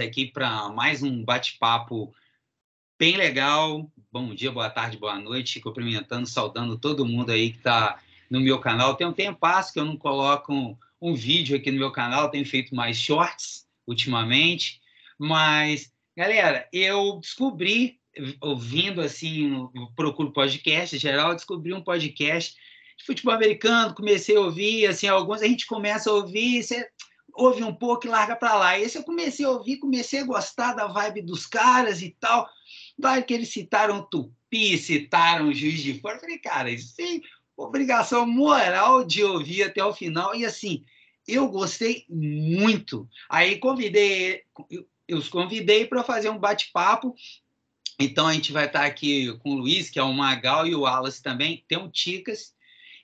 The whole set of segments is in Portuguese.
aqui para mais um bate-papo bem legal. Bom dia, boa tarde, boa noite. Cumprimentando, saudando todo mundo aí que está no meu canal. Tem um tempasso que eu não coloco um vídeo aqui no meu canal, tenho feito mais shorts ultimamente. Mas, galera, eu descobri, ouvindo assim, eu procuro podcast em geral, descobri um podcast de futebol americano, comecei a ouvir, assim, alguns a gente começa a ouvir, você ouve um pouco e larga para lá. Esse eu comecei a ouvir, comecei a gostar da vibe dos caras e tal. Daí que eles citaram Tupi, citaram Juiz de Fora. Eu falei, cara, isso tem obrigação moral de ouvir até o final. E assim, eu gostei muito. Aí eu os convidei para fazer um bate-papo. Então a gente vai estar aqui com o Luiz, que é o Magal, e o Wallace também, tem o Ticas.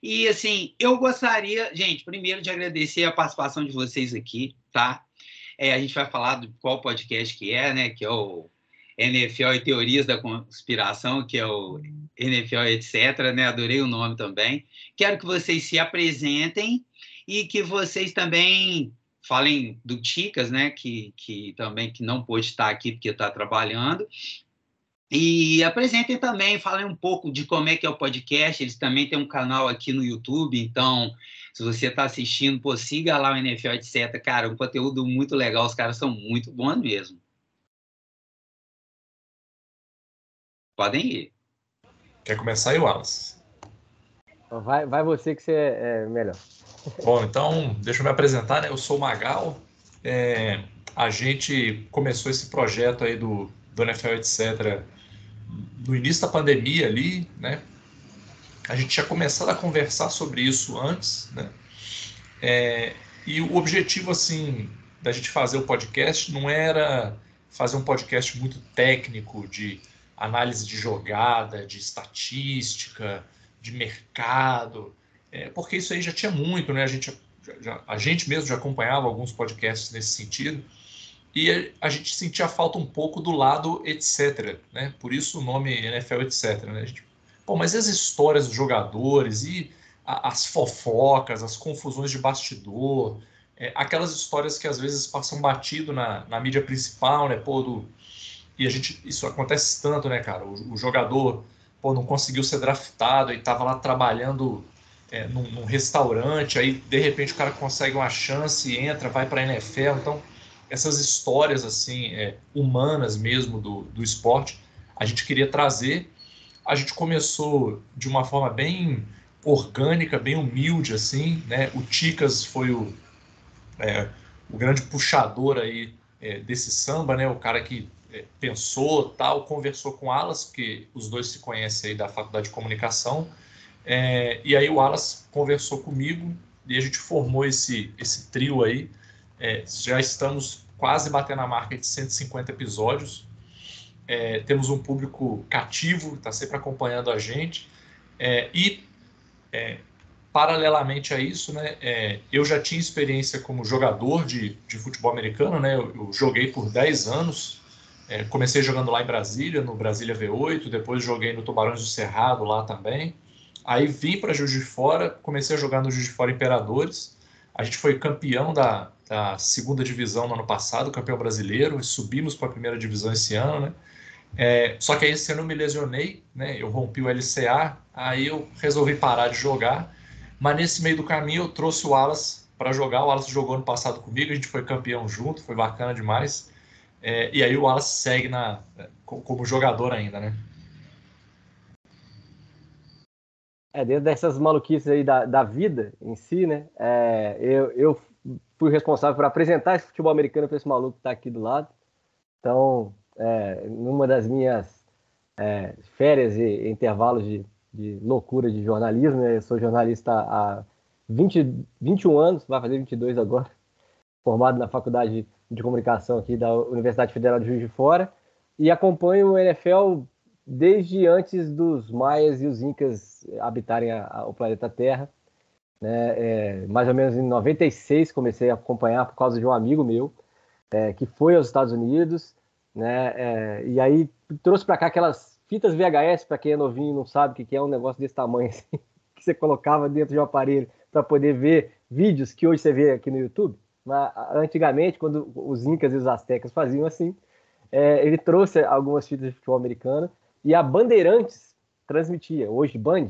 E assim, eu gostaria, gente, primeiro de agradecer a participação de vocês aqui, tá? A gente vai falar do qual podcast que é, né? Que é o NFL e Teorias da Conspiração, que é o NFL etc, né? Adorei o nome também. Quero que vocês se apresentem e que vocês também falem do Ticas, né? Que também que não pôde estar aqui porque está trabalhando. E apresentem também, falem um pouco de como é que é o podcast. Eles também têm um canal aqui no YouTube, então, se você está assistindo, pô, siga lá o NFL, etc. Cara, um conteúdo muito legal, os caras são muito bons mesmo. Podem ir. Quer começar aí, Wallace? Vai você que você é melhor. Bom, então, deixa eu me apresentar, né? Eu sou o Magal. A gente começou esse projeto aí do NFL, etc., no início da pandemia ali, né? A gente tinha começado a conversar sobre isso antes, né? E o objetivo, assim, da gente fazer o podcast não era fazer um podcast muito técnico de análise de jogada, de estatística, de mercado, porque isso aí já tinha muito, né? A gente mesmo já acompanhava alguns podcasts nesse sentido, e a gente sentia falta um pouco do lado etc, né? Por isso o nome NFL etc, né? Pô, mas e as histórias dos jogadores e as fofocas, as confusões de bastidor, aquelas histórias que às vezes passam batido na mídia principal, né? Pô, e isso acontece tanto, né, cara? O jogador, pô, não conseguiu ser draftado e estava lá trabalhando num restaurante, aí de repente o cara consegue uma chance, entra, vai para a NFL. Então, essas histórias assim, humanas mesmo do esporte, a gente queria trazer. A gente começou de uma forma bem orgânica, bem humilde, assim, né? O Ticas foi o grande puxador aí desse samba, né? O cara que pensou, tal, conversou com o Alas, porque os dois se conhecem aí da Faculdade de Comunicação, e aí o Alas conversou comigo e a gente formou esse trio aí. Já estamos quase batendo a marca de 150 episódios. Temos um público cativo, está sempre acompanhando a gente. Paralelamente a isso, né, eu já tinha experiência como jogador de futebol americano, né, eu joguei por 10 anos, comecei jogando lá em Brasília, no Brasília V8, depois joguei no Tubarões do Cerrado lá também, aí vim para Juiz de Fora, comecei a jogar no Juiz de Fora Imperadores, a gente foi campeão da segunda divisão no ano passado, campeão brasileiro, e subimos para a primeira divisão esse ano, né, só que aí esse ano eu me lesionei, né, eu rompi o LCA, aí eu resolvi parar de jogar, mas nesse meio do caminho eu trouxe o Wallace para jogar. O Wallace jogou ano passado comigo, a gente foi campeão junto, foi bacana demais. E aí o Wallace segue como jogador ainda, né? Dentro dessas maluquices aí da vida em si, né? Eu fui responsável por apresentar esse futebol americano para esse maluco que está aqui do lado. Então, numa das minhas férias e intervalos de loucura de jornalismo, né? Eu sou jornalista há 21 anos, vai fazer 22 agora, formado na Faculdade de Comunicação aqui da Universidade Federal de Juiz de Fora, e acompanho o NFL desde antes dos maias e os incas habitarem o planeta Terra. Né? Mais ou menos em 96 comecei a acompanhar por causa de um amigo meu, que foi aos Estados Unidos, né? E aí trouxe para cá aquelas fitas VHS, para quem é novinho e não sabe o que é um negócio desse tamanho, assim, que você colocava dentro de um aparelho para poder ver vídeos que hoje você vê aqui no YouTube. Antigamente, quando os incas e os astecas faziam assim, ele trouxe algumas fitas de futebol americano e a Bandeirantes transmitia, hoje Band,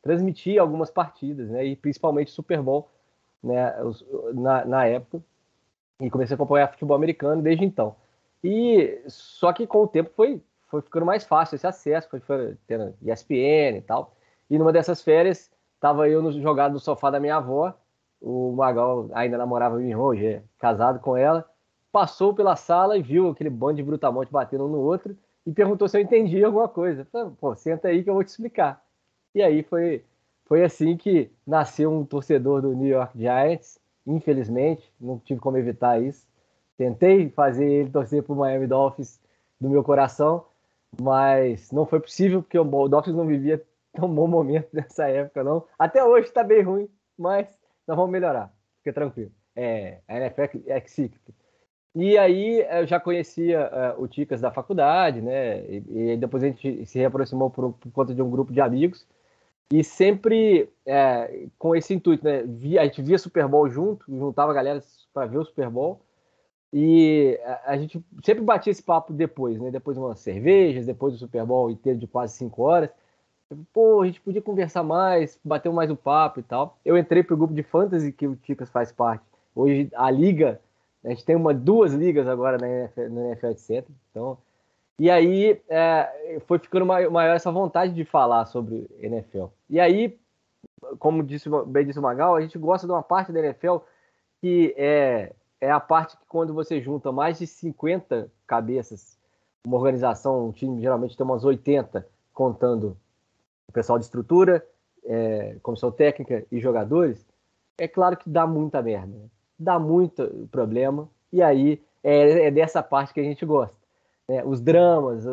transmitia algumas partidas, né? E principalmente Super Bowl, né? Na época. E comecei a acompanhar futebol americano desde então. E só que com o tempo foi ficando mais fácil esse acesso, foi tendo ESPN e tal. E numa dessas férias, estava eu jogado no sofá da minha avó, o Magal ainda namorava minha irmã, hoje é casado com ela, passou pela sala e viu aquele bando de brutamonte batendo um no outro e perguntou se eu entendia alguma coisa. Falei, pô, senta aí que eu vou te explicar. E aí foi assim que nasceu um torcedor do New York Giants. Infelizmente, não tive como evitar isso. Tentei fazer ele torcer para o Miami Dolphins do meu coração, mas não foi possível, porque o Dolphins não vivia tão bom momento nessa época, não. Até hoje está bem ruim, mas nós vamos melhorar. Fica tranquilo. A NFL é cíclica. E aí eu já conhecia o Ticas da faculdade, né? E depois a gente se reaproximou por conta de um grupo de amigos. E sempre com esse intuito, né? A gente via Super Bowl junto, juntava a galera para ver o Super Bowl. E a gente sempre batia esse papo depois, né? Depois de umas cervejas, depois do Super Bowl inteiro de quase 5 horas. Pô, a gente podia conversar mais, bater mais um papo e tal. Eu entrei pro grupo de fantasy que o Ticas faz parte. Hoje a liga, a gente tem duas ligas agora na NFL, etc. Então, e aí foi ficando maior essa vontade de falar sobre NFL. E aí, como bem disse o Magal, a gente gosta de uma parte da NFL que é a parte que quando você junta mais de 50 cabeças, uma organização, um time geralmente tem umas 80, contando o pessoal de estrutura, comissão técnica e jogadores, é claro que dá muita merda, né? Dá muito problema, e aí é dessa parte que a gente gosta. Né? Os dramas,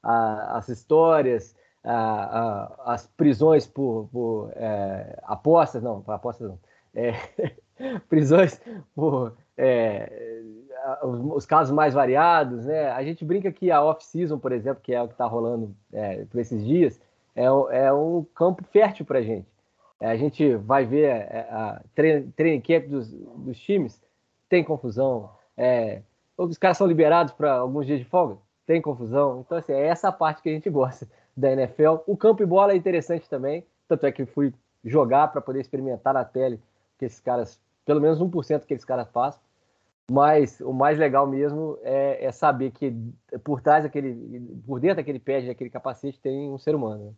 as histórias, as prisões por apostas não, prisões por os casos mais variados, né? A gente brinca que a off-season, por exemplo, que é o que está rolando por esses dias, é um campo fértil para a gente. A gente vai ver a training camp dos times, tem confusão. Os caras são liberados para alguns dias de folga, tem confusão. Então, assim, é essa parte que a gente gosta da NFL. O campo e bola é interessante também, tanto é que fui jogar para poder experimentar na pele que esses caras, pelo menos 1% que esses caras fazem. Mas o mais legal mesmo é saber que por dentro daquele pad, daquele capacete, tem um ser humano. Né?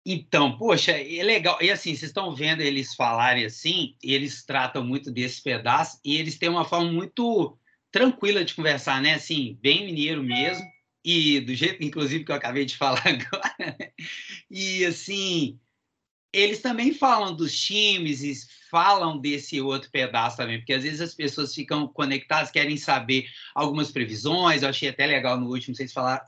Então, poxa, é legal. E assim, vocês estão vendo eles falarem assim, eles tratam muito desse pedaço e eles têm uma forma muito tranquila de conversar, né? Assim, bem mineiro mesmo. E do jeito, inclusive, que eu acabei de falar agora. E assim, eles também falam dos times e falam desse outro pedaço também, porque às vezes as pessoas ficam conectadas, querem saber algumas previsões. Eu achei até legal no último vocês falaram,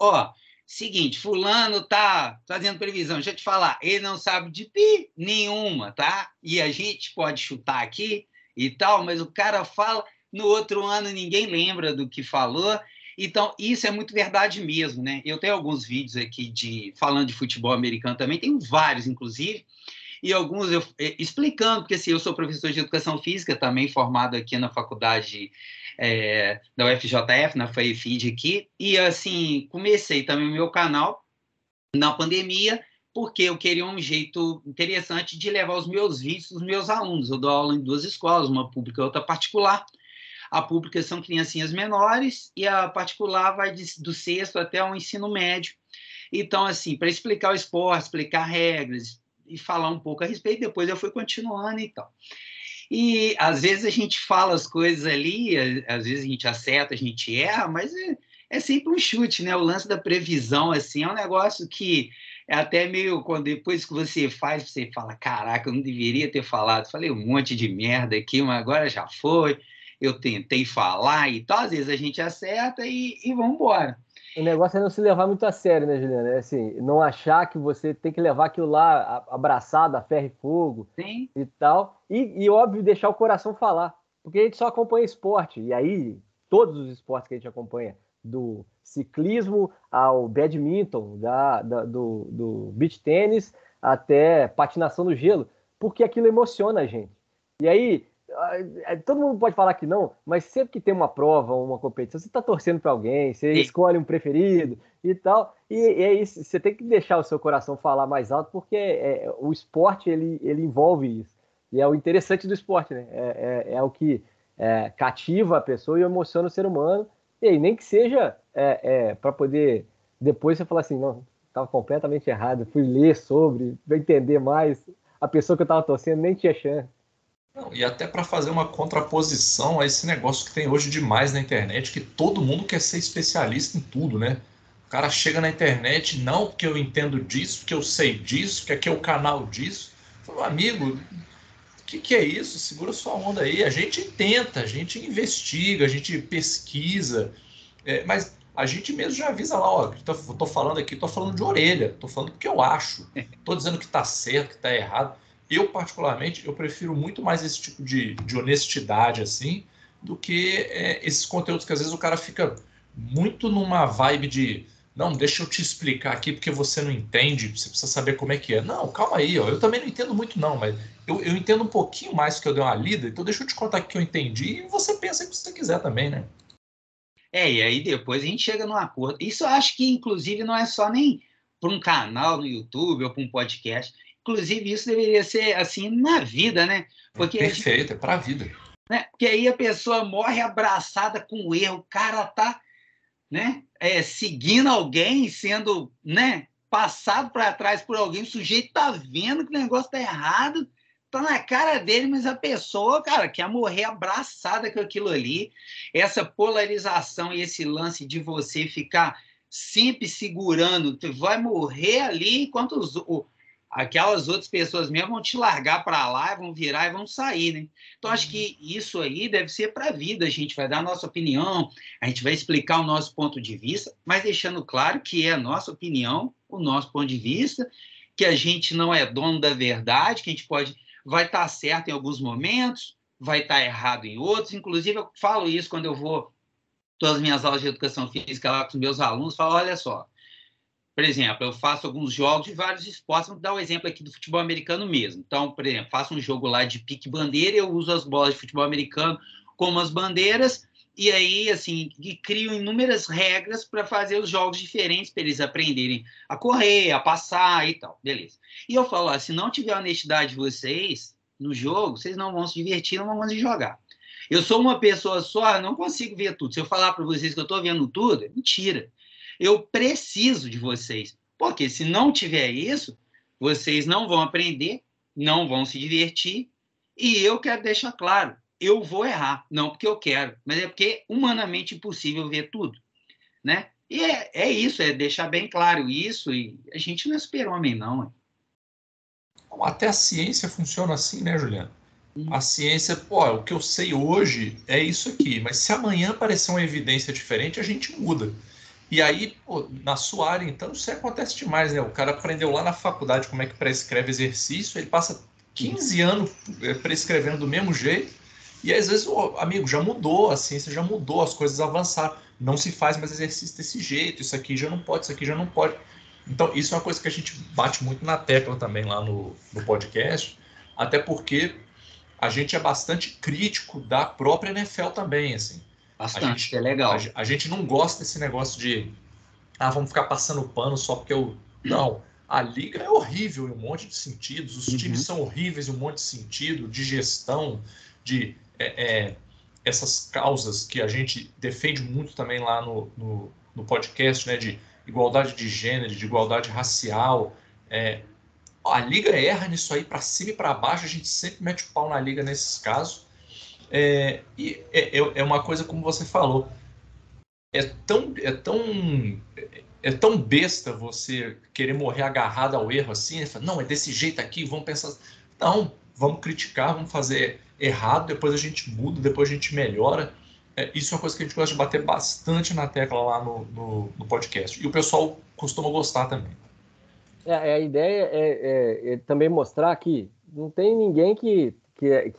seguinte, fulano tá fazendo previsão, deixa eu te falar, ele não sabe de nenhuma, tá? E a gente pode chutar aqui e tal, mas o cara fala, no outro ano ninguém lembra do que falou. Então, isso é muito verdade mesmo, né? Eu tenho alguns vídeos aqui falando de futebol americano também, tenho vários, inclusive, e alguns explicando, porque assim, eu sou professor de educação física, também formado aqui na faculdade da UFJF, na FAEFID aqui, e assim, comecei também o meu canal na pandemia, porque eu queria um jeito interessante de levar os meus vídeos os meus alunos. Eu dou aula em 2 escolas, uma pública e outra particular. A pública são criancinhas menores e a particular vai do 6º até o ensino médio. Então, assim, para explicar o esporte, explicar regras e falar um pouco a respeito, depois eu fui continuando e tal. E às vezes a gente fala as coisas ali, às vezes a gente acerta, a gente erra, mas é sempre um chute, né? O lance da previsão, assim, é um negócio que é até meio, depois que você faz, você fala, caraca, eu não deveria ter falado, falei um monte de merda aqui, mas agora já foi, eu tentei falar e tal, às vezes a gente acerta e vamos embora. O negócio é não se levar muito a sério, né, Juliana? É assim, não achar que você tem que levar aquilo lá abraçado a ferro e fogo. Sim. E tal. E, óbvio, deixar o coração falar. Porque a gente só acompanha esporte. E aí, todos os esportes que a gente acompanha, do ciclismo ao badminton, do beach tênis até patinação no gelo, porque aquilo emociona a gente. E aí, todo mundo pode falar que não, mas sempre que tem uma prova, uma competição, você está torcendo para alguém, você escolhe um preferido e tal, e é isso, você tem que deixar o seu coração falar mais alto, porque o esporte, ele envolve isso, e é o interessante do esporte, né? É o que cativa a pessoa e emociona o ser humano, e aí, nem que seja para poder, depois você falar assim, não, estava completamente errado, fui ler sobre, para entender mais, a pessoa que eu estava torcendo nem tinha chance. Não, e até para fazer uma contraposição a esse negócio que tem hoje demais na internet, que todo mundo quer ser especialista em tudo, né? O cara chega na internet, não porque eu entendo disso, porque eu sei disso, que aqui é o canal disso. Fala, amigo, o que é isso? Segura sua onda aí. A gente tenta, a gente investiga, a gente pesquisa, mas a gente mesmo já avisa lá, ó, tô falando aqui, tô falando de orelha, tô falando porque eu acho, tô dizendo que tá certo, que tá errado. Eu, particularmente, eu prefiro muito mais esse tipo de honestidade, assim, do que esses conteúdos que às vezes o cara fica muito numa vibe de não, deixa eu te explicar aqui porque você não entende, você precisa saber como é que é. Não, calma aí, ó, eu também não entendo muito não, mas eu entendo um pouquinho mais que eu dei uma lida, então deixa eu te contar o que eu entendi e você pensa o que você quiser também, né? E aí depois a gente chega num acordo. Isso eu acho que, inclusive, não é só nem para um canal no YouTube ou para um podcast. Inclusive, isso deveria ser assim na vida, né? Porque Perfeito, é para a vida. né? Porque aí a pessoa morre abraçada com o erro, o cara tá, né, seguindo alguém, sendo, né, passado para trás por alguém, o sujeito tá vendo que o negócio tá errado, tá na cara dele, mas a pessoa, cara, quer morrer abraçada com aquilo ali. Essa polarização e esse lance de você ficar sempre segurando, tu vai morrer ali enquanto aquelas outras pessoas mesmo vão te largar para lá, vão virar e vão sair, né? Então, acho que isso aí deve ser para a vida. A gente vai dar a nossa opinião, a gente vai explicar o nosso ponto de vista, mas deixando claro que é a nossa opinião, o nosso ponto de vista, que a gente não é dono da verdade, que a gente vai estar certo em alguns momentos, vai estar errado em outros. Inclusive, eu falo isso quando eu vou todas as minhas aulas de educação física lá com os meus alunos, falo, olha só, por exemplo, eu faço alguns jogos de vários esportes. Vamos dar um exemplo aqui do futebol americano mesmo. Então, por exemplo, faço um jogo lá de pique-bandeira, eu uso as bolas de futebol americano como as bandeiras, e aí, assim, crio inúmeras regras para fazer os jogos diferentes, para eles aprenderem a correr, a passar e tal. Beleza. E eu falo, ó, se não tiver honestidade de vocês no jogo, vocês não vão se divertir, não vão conseguir jogar. Eu sou uma pessoa só, não consigo ver tudo. Se eu falar para vocês que eu estou vendo tudo, é mentira. Eu preciso de vocês, porque se não tiver isso, vocês não vão aprender, não vão se divertir, e eu quero deixar claro, eu vou errar, não porque eu quero, mas é porque é humanamente impossível ver tudo, né? E é isso, é deixar bem claro isso, e a gente não é super-homem, não. Até a ciência funciona assim, né, Juliano? A ciência, pô, o que eu sei hoje é isso aqui, mas se amanhã aparecer uma evidência diferente, a gente muda. E aí, pô, na sua área, então, isso acontece demais, né? O cara aprendeu lá na faculdade como é que prescreve exercício, ele passa 15 anos prescrevendo do mesmo jeito, e às vezes, o amigo, já mudou, a ciência já mudou, as coisas avançaram, não se faz mais exercício desse jeito, isso aqui já não pode, isso aqui já não pode. Então, isso é uma coisa que a gente bate muito na tecla também lá no podcast, até porque a gente é bastante crítico da própria NFL também, assim. Bastante, é legal. A gente não gosta desse negócio de vamos ficar passando pano só porque eu... Não, a liga é horrível em um monte de sentidos, os times são horríveis em um monte de sentido, de gestão, de essas causas que a gente defende muito também lá no podcast, né, de igualdade de gênero, de igualdade racial. A liga erra nisso aí para cima e para baixo, a gente sempre mete o pau na liga nesses casos. E é uma coisa como você falou, é tão besta você querer morrer agarrado ao erro assim, né? Não, é desse jeito aqui, vamos pensar. Não, vamos criticar, vamos fazer errado, depois a gente muda, depois a gente melhora. Isso é uma coisa que a gente gosta de bater bastante na tecla lá no podcast. E o pessoal costuma gostar também. A ideia é também mostrar que não tem ninguém que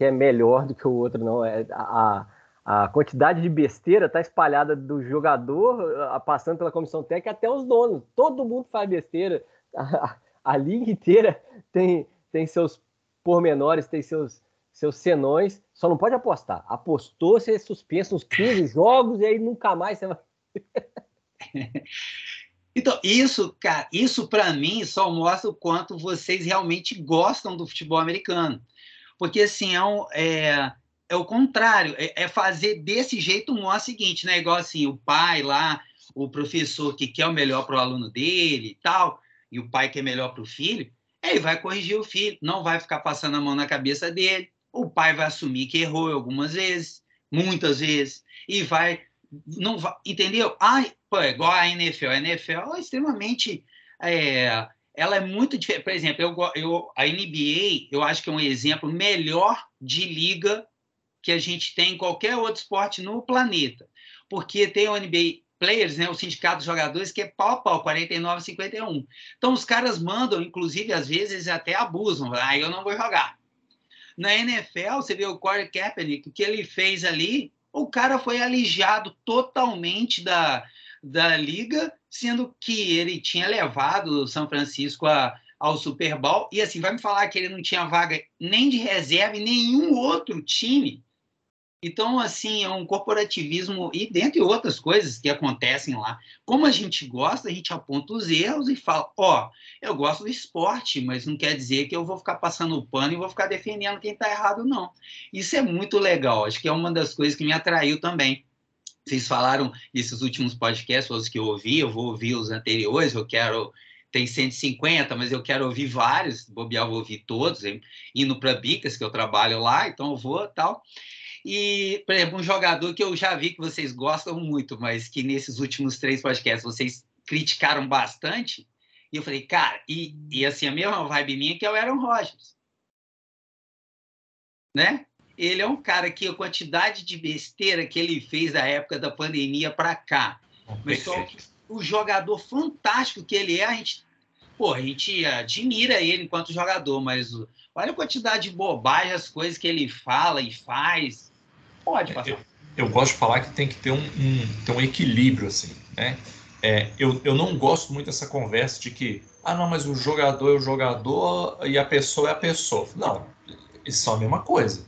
é melhor do que o outro, não. A quantidade de besteira está espalhada do jogador, passando pela comissão técnica, até os donos. Todo mundo faz besteira. A liga inteira tem seus pormenores, tem seus seus senões, só não pode apostar. Apostou, você é suspenso uns 15 jogos e aí nunca mais você vai... Então, cara, isso para mim só mostra o quanto vocês realmente gostam do futebol americano. Porque, assim, é o contrário, é fazer desse jeito mostra o seguinte, né? Igual assim, o pai lá, o professor que quer o melhor para o aluno dele e tal, e o pai quer melhor para o filho, ele vai corrigir o filho, não vai ficar passando a mão na cabeça dele. O pai vai assumir que errou algumas vezes, muitas vezes, e não vai, entendeu? Pô, igual a NFL. A NFL é extremamente... ela é muito diferente. Por exemplo, a NBA, eu acho que é um exemplo melhor de liga que a gente tem em qualquer outro esporte no planeta. Porque tem o NBA Players, né, o sindicato dos jogadores, que é pau a pau, 49-51. Então, os caras mandam, inclusive, às vezes até abusam. Eu não vou jogar. Na NFL, você vê o Colin Kaepernick, o que ele fez ali, o cara foi alijado totalmente da liga, sendo que ele tinha levado o São Francisco ao Super Bowl, e assim, vai me falar que ele não tinha vaga nem de reserva em nenhum outro time. Então, assim, é um corporativismo, e dentre outras coisas que acontecem lá. Como a gente gosta, a gente aponta os erros e fala, eu gosto do esporte, mas não quer dizer que eu vou ficar passando o pano e vou ficar defendendo quem está errado, não. Isso é muito legal, acho que é uma das coisas que me atraiu também. Vocês falaram nesses últimos podcasts, os que eu vou ouvir os anteriores, tem 150, mas eu quero ouvir vários, bobear, vou ouvir todos, indo para Bicas, que eu trabalho lá, então eu vou tal. E, por exemplo, um jogador que eu já vi que vocês gostam muito, mas que nesses últimos 3 podcasts vocês criticaram bastante, e eu falei, cara, e assim, a mesma vibe minha que é o Aaron Rodgers, né? Ele é um cara que a quantidade de besteira que ele fez da época da pandemia para cá, mas só o jogador fantástico que ele é, a gente admira ele enquanto jogador, mas olha a quantidade de bobagem, as coisas que ele fala e faz. Pode passar. Eu gosto de falar que tem que ter um equilíbrio, assim, né? Eu não gosto muito dessa conversa de que, não, mas o jogador é o jogador e a pessoa é a pessoa. Não, isso são a mesma coisa.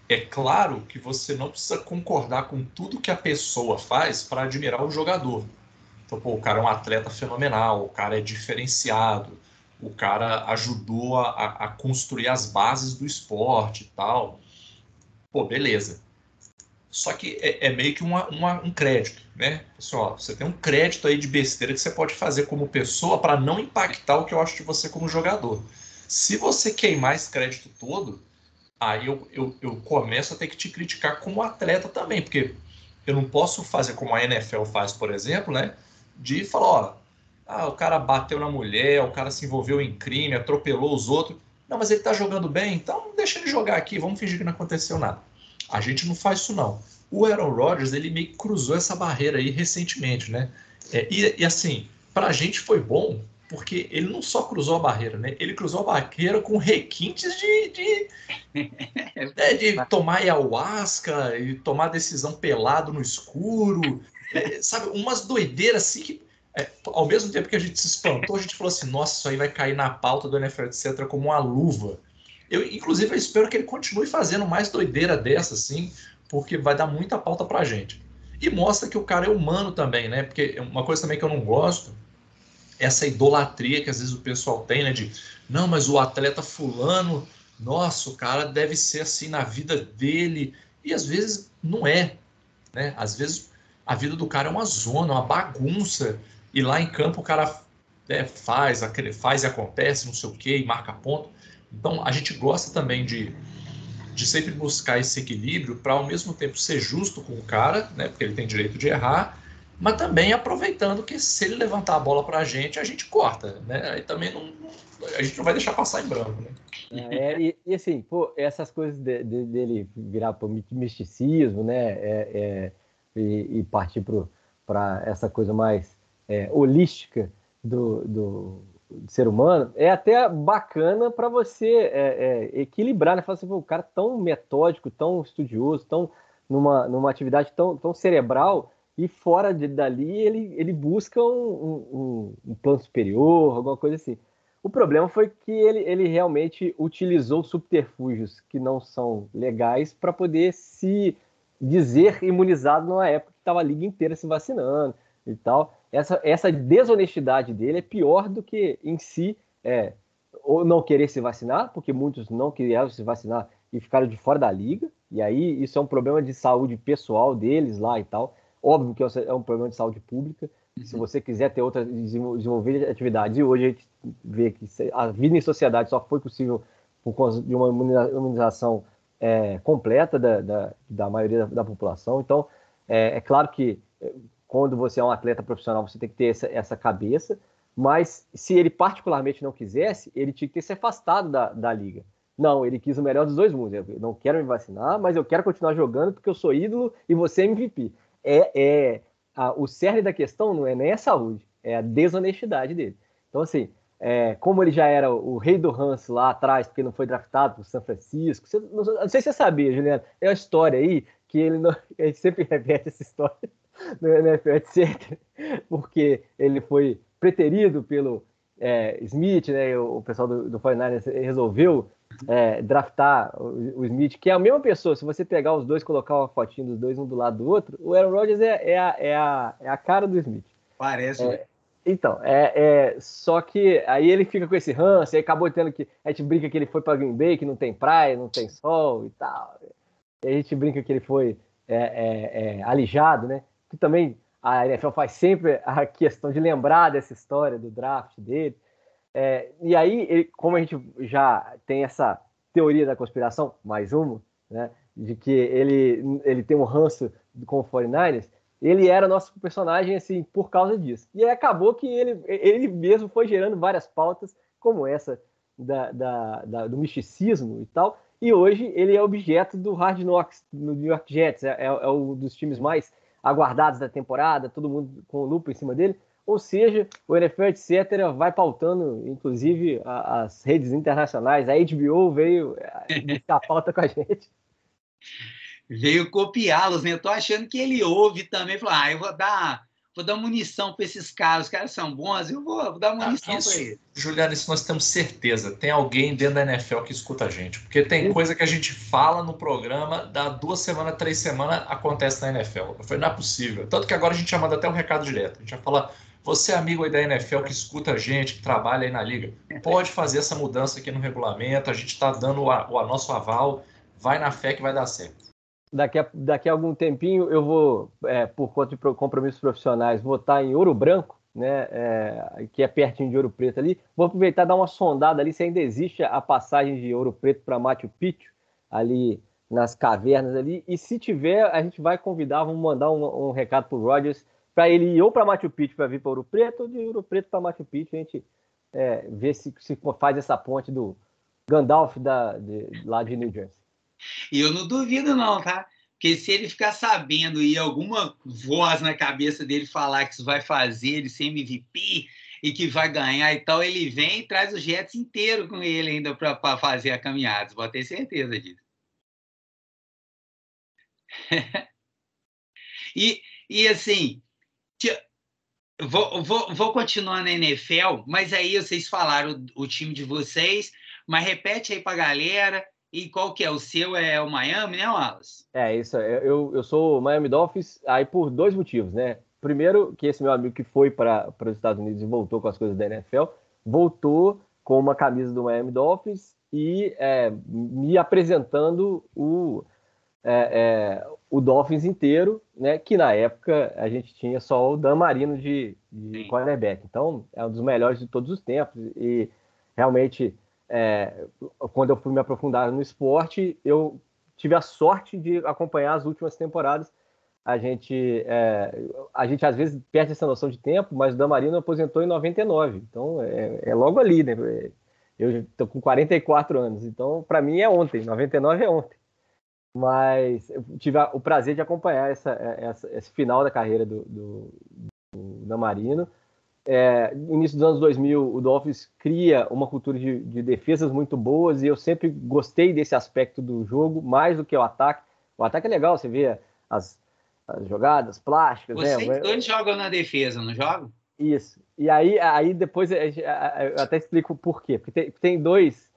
É claro que você não precisa concordar com tudo que a pessoa faz para admirar o jogador. Então, o cara é um atleta fenomenal, o cara é diferenciado, o cara ajudou a construir as bases do esporte e tal. Beleza. Só que é meio que um crédito, né? Pessoal, você tem um crédito aí de besteira que você pode fazer como pessoa para não impactar o que eu acho de você como jogador. Se você queimar esse crédito todo, aí eu começo a ter que te criticar como atleta também, porque eu não posso fazer como a NFL faz, por exemplo, né? De falar, o cara bateu na mulher, o cara se envolveu em crime, atropelou os outros. Não, mas ele tá jogando bem, então deixa ele jogar aqui, vamos fingir que não aconteceu nada. A gente não faz isso, não. O Aaron Rodgers, ele meio que cruzou essa barreira aí recentemente, né? E assim, pra gente foi bom, porque ele não só cruzou a barreira, né? Ele cruzou a barreira com requintes de tomar ayahuasca e tomar decisão pelado no escuro, sabe? Umas doideiras assim que, ao mesmo tempo que a gente se espantou, a gente falou assim, nossa, isso aí vai cair na pauta do NFL, etc., como uma luva. Inclusive, eu espero que ele continue fazendo mais doideira dessa, assim, porque vai dar muita pauta pra gente. E mostra que o cara é humano também, né? Porque uma coisa também que eu não gosto, essa idolatria que às vezes o pessoal tem, né? De, não, mas o atleta fulano, nossa, o cara deve ser assim na vida dele. E às vezes não é, né? Às vezes a vida do cara é uma zona, uma bagunça. E lá em campo o cara faz e acontece, não sei o quê, e marca ponto. Então, a gente gosta também de sempre buscar esse equilíbrio para, ao mesmo tempo, ser justo com o cara, né, porque ele tem direito de errar, mas também aproveitando que se ele levantar a bola para a gente corta. Né? Aí também a gente não vai deixar passar em branco. Né? E assim, essas coisas dele virar para o misticismo, né, e partir para essa coisa mais holística do ser humano, é até bacana para você equilibrar, né? Falar assim, o cara tão metódico, tão estudioso, tão numa atividade tão cerebral, e fora dali ele busca um plano superior, alguma coisa assim. O problema foi que ele realmente utilizou subterfúgios que não são legais para poder se dizer imunizado numa época que estava a liga inteira se vacinando e tal. Essa desonestidade dele é pior do que em si ou não querer se vacinar, porque muitos não queriam se vacinar e ficaram de fora da liga, e aí isso é um problema de saúde pessoal deles lá e tal. Óbvio que é um problema de saúde pública. Se você quiser ter desenvolver atividades, e hoje a gente vê que a vida em sociedade só foi possível por causa de uma imunização completa da maioria da população. Então, é claro que quando você é um atleta profissional, você tem que ter essa cabeça, mas se ele particularmente não quisesse, ele tinha que ter se afastado da liga. Não, ele quis o melhor dos dois mundos. Eu não quero me vacinar, mas eu quero continuar jogando porque eu sou ídolo e você é MVP. O cerne da questão não é nem a saúde, é a desonestidade dele. Então, assim, como ele já era o rei do ranço lá atrás, porque não foi draftado por São Francisco, não sei se você sabia, Juliano, é uma história aí que a gente sempre repete essa história no NFL, etc., porque ele foi preterido pelo Smith, né, o pessoal do 49ers resolveu draftar o Smith, que é a mesma pessoa. Se você pegar os dois, colocar uma fotinha dos dois um do lado do outro, o Aaron Rodgers é a cara do Smith. Parece. Então, só que aí ele fica com esse ranço, aí acabou tendo que... A gente brinca que ele foi para Green Bay, que não tem praia, não tem sol e tal. E a gente brinca que ele foi alijado, né? Que também a NFL faz sempre a questão de lembrar dessa história do draft dele. E aí, como a gente já tem essa teoria da conspiração, mais uma, né, de que ele tem um ranço com o 49ers, ele era nosso personagem assim por causa disso. E aí acabou que ele mesmo foi gerando várias pautas, como essa do misticismo e tal, e hoje ele é objeto do Hard Knocks no New York Jets, é um dos times mais aguardados da temporada, todo mundo com o lupa em cima dele. Ou seja, o NFL, etc., vai pautando, inclusive, as redes internacionais. A HBO veio buscar a pauta com a gente. Veio copiá-los, né? Eu tô achando que ele ouve também. Falou, eu vou dar munição para esses caras. Os caras são bons, eu vou dar munição para eles. Juliano, isso nós temos certeza. Tem alguém dentro da NFL que escuta a gente. Porque tem coisa que a gente fala no programa, dá 2 semanas, 3 semanas, acontece na NFL. Eu falei, não é possível. Tanto que agora a gente já manda até um recado direto. A gente vai falar... Você é amigo aí da NFL que escuta a gente, que trabalha aí na liga, pode fazer essa mudança aqui no regulamento, a gente está dando o nosso aval, vai na fé que vai dar certo. Daqui a algum tempinho eu vou, por conta de compromissos profissionais, vou estar em Ouro Branco, né, que é pertinho de Ouro Preto ali. Vou aproveitar e dar uma sondada ali se ainda existe a passagem de Ouro Preto para Machu Picchu, ali nas cavernas ali, e se tiver, a gente vai convidar, vamos mandar um recado para o Rodgers, para ele ir ou para Machu Picchu para vir para Ouro Preto, ou de Ouro Preto para Machu Picchu, a gente vê se faz essa ponte do Gandalf lá de New Jersey. E eu não duvido não, tá? Porque se ele ficar sabendo e alguma voz na cabeça dele falar que isso vai fazer ele ser MVP e que vai ganhar e tal, ele vem e traz o Jets inteiro com ele ainda para fazer a caminhada. Vou ter certeza disso. E assim... Vou continuar na NFL, mas aí vocês falaram o time de vocês, mas repete aí para a galera, e qual que é o seu? É o Miami, né, Wallace? Isso, eu sou o Miami Dolphins aí por 2 motivos, né? Primeiro, que esse meu amigo que foi para os Estados Unidos e voltou com as coisas da NFL, voltou com uma camisa do Miami Dolphins e me apresentando o Dolphins inteiro, né? Que na época a gente tinha só o Dan Marino de cornerback. Então, é um dos melhores de todos os tempos. E realmente, quando eu fui me aprofundar no esporte, eu tive a sorte de acompanhar as últimas temporadas. A gente às vezes perde essa noção de tempo, mas o Dan Marino aposentou em 99. Então, é logo ali, né? Eu estou com 44 anos. Então, para mim, é ontem. 99 é ontem. Mas eu tive o prazer de acompanhar esse final da carreira do Dan Marino. No início dos anos 2000, o Dolphins cria uma cultura de defesas muito boas e eu sempre gostei desse aspecto do jogo, mais do que o ataque. O ataque é legal, você vê as jogadas plásticas. Vocês dois jogam na defesa, não jogam? Isso. E aí depois eu até explico o porquê. Porque tem dois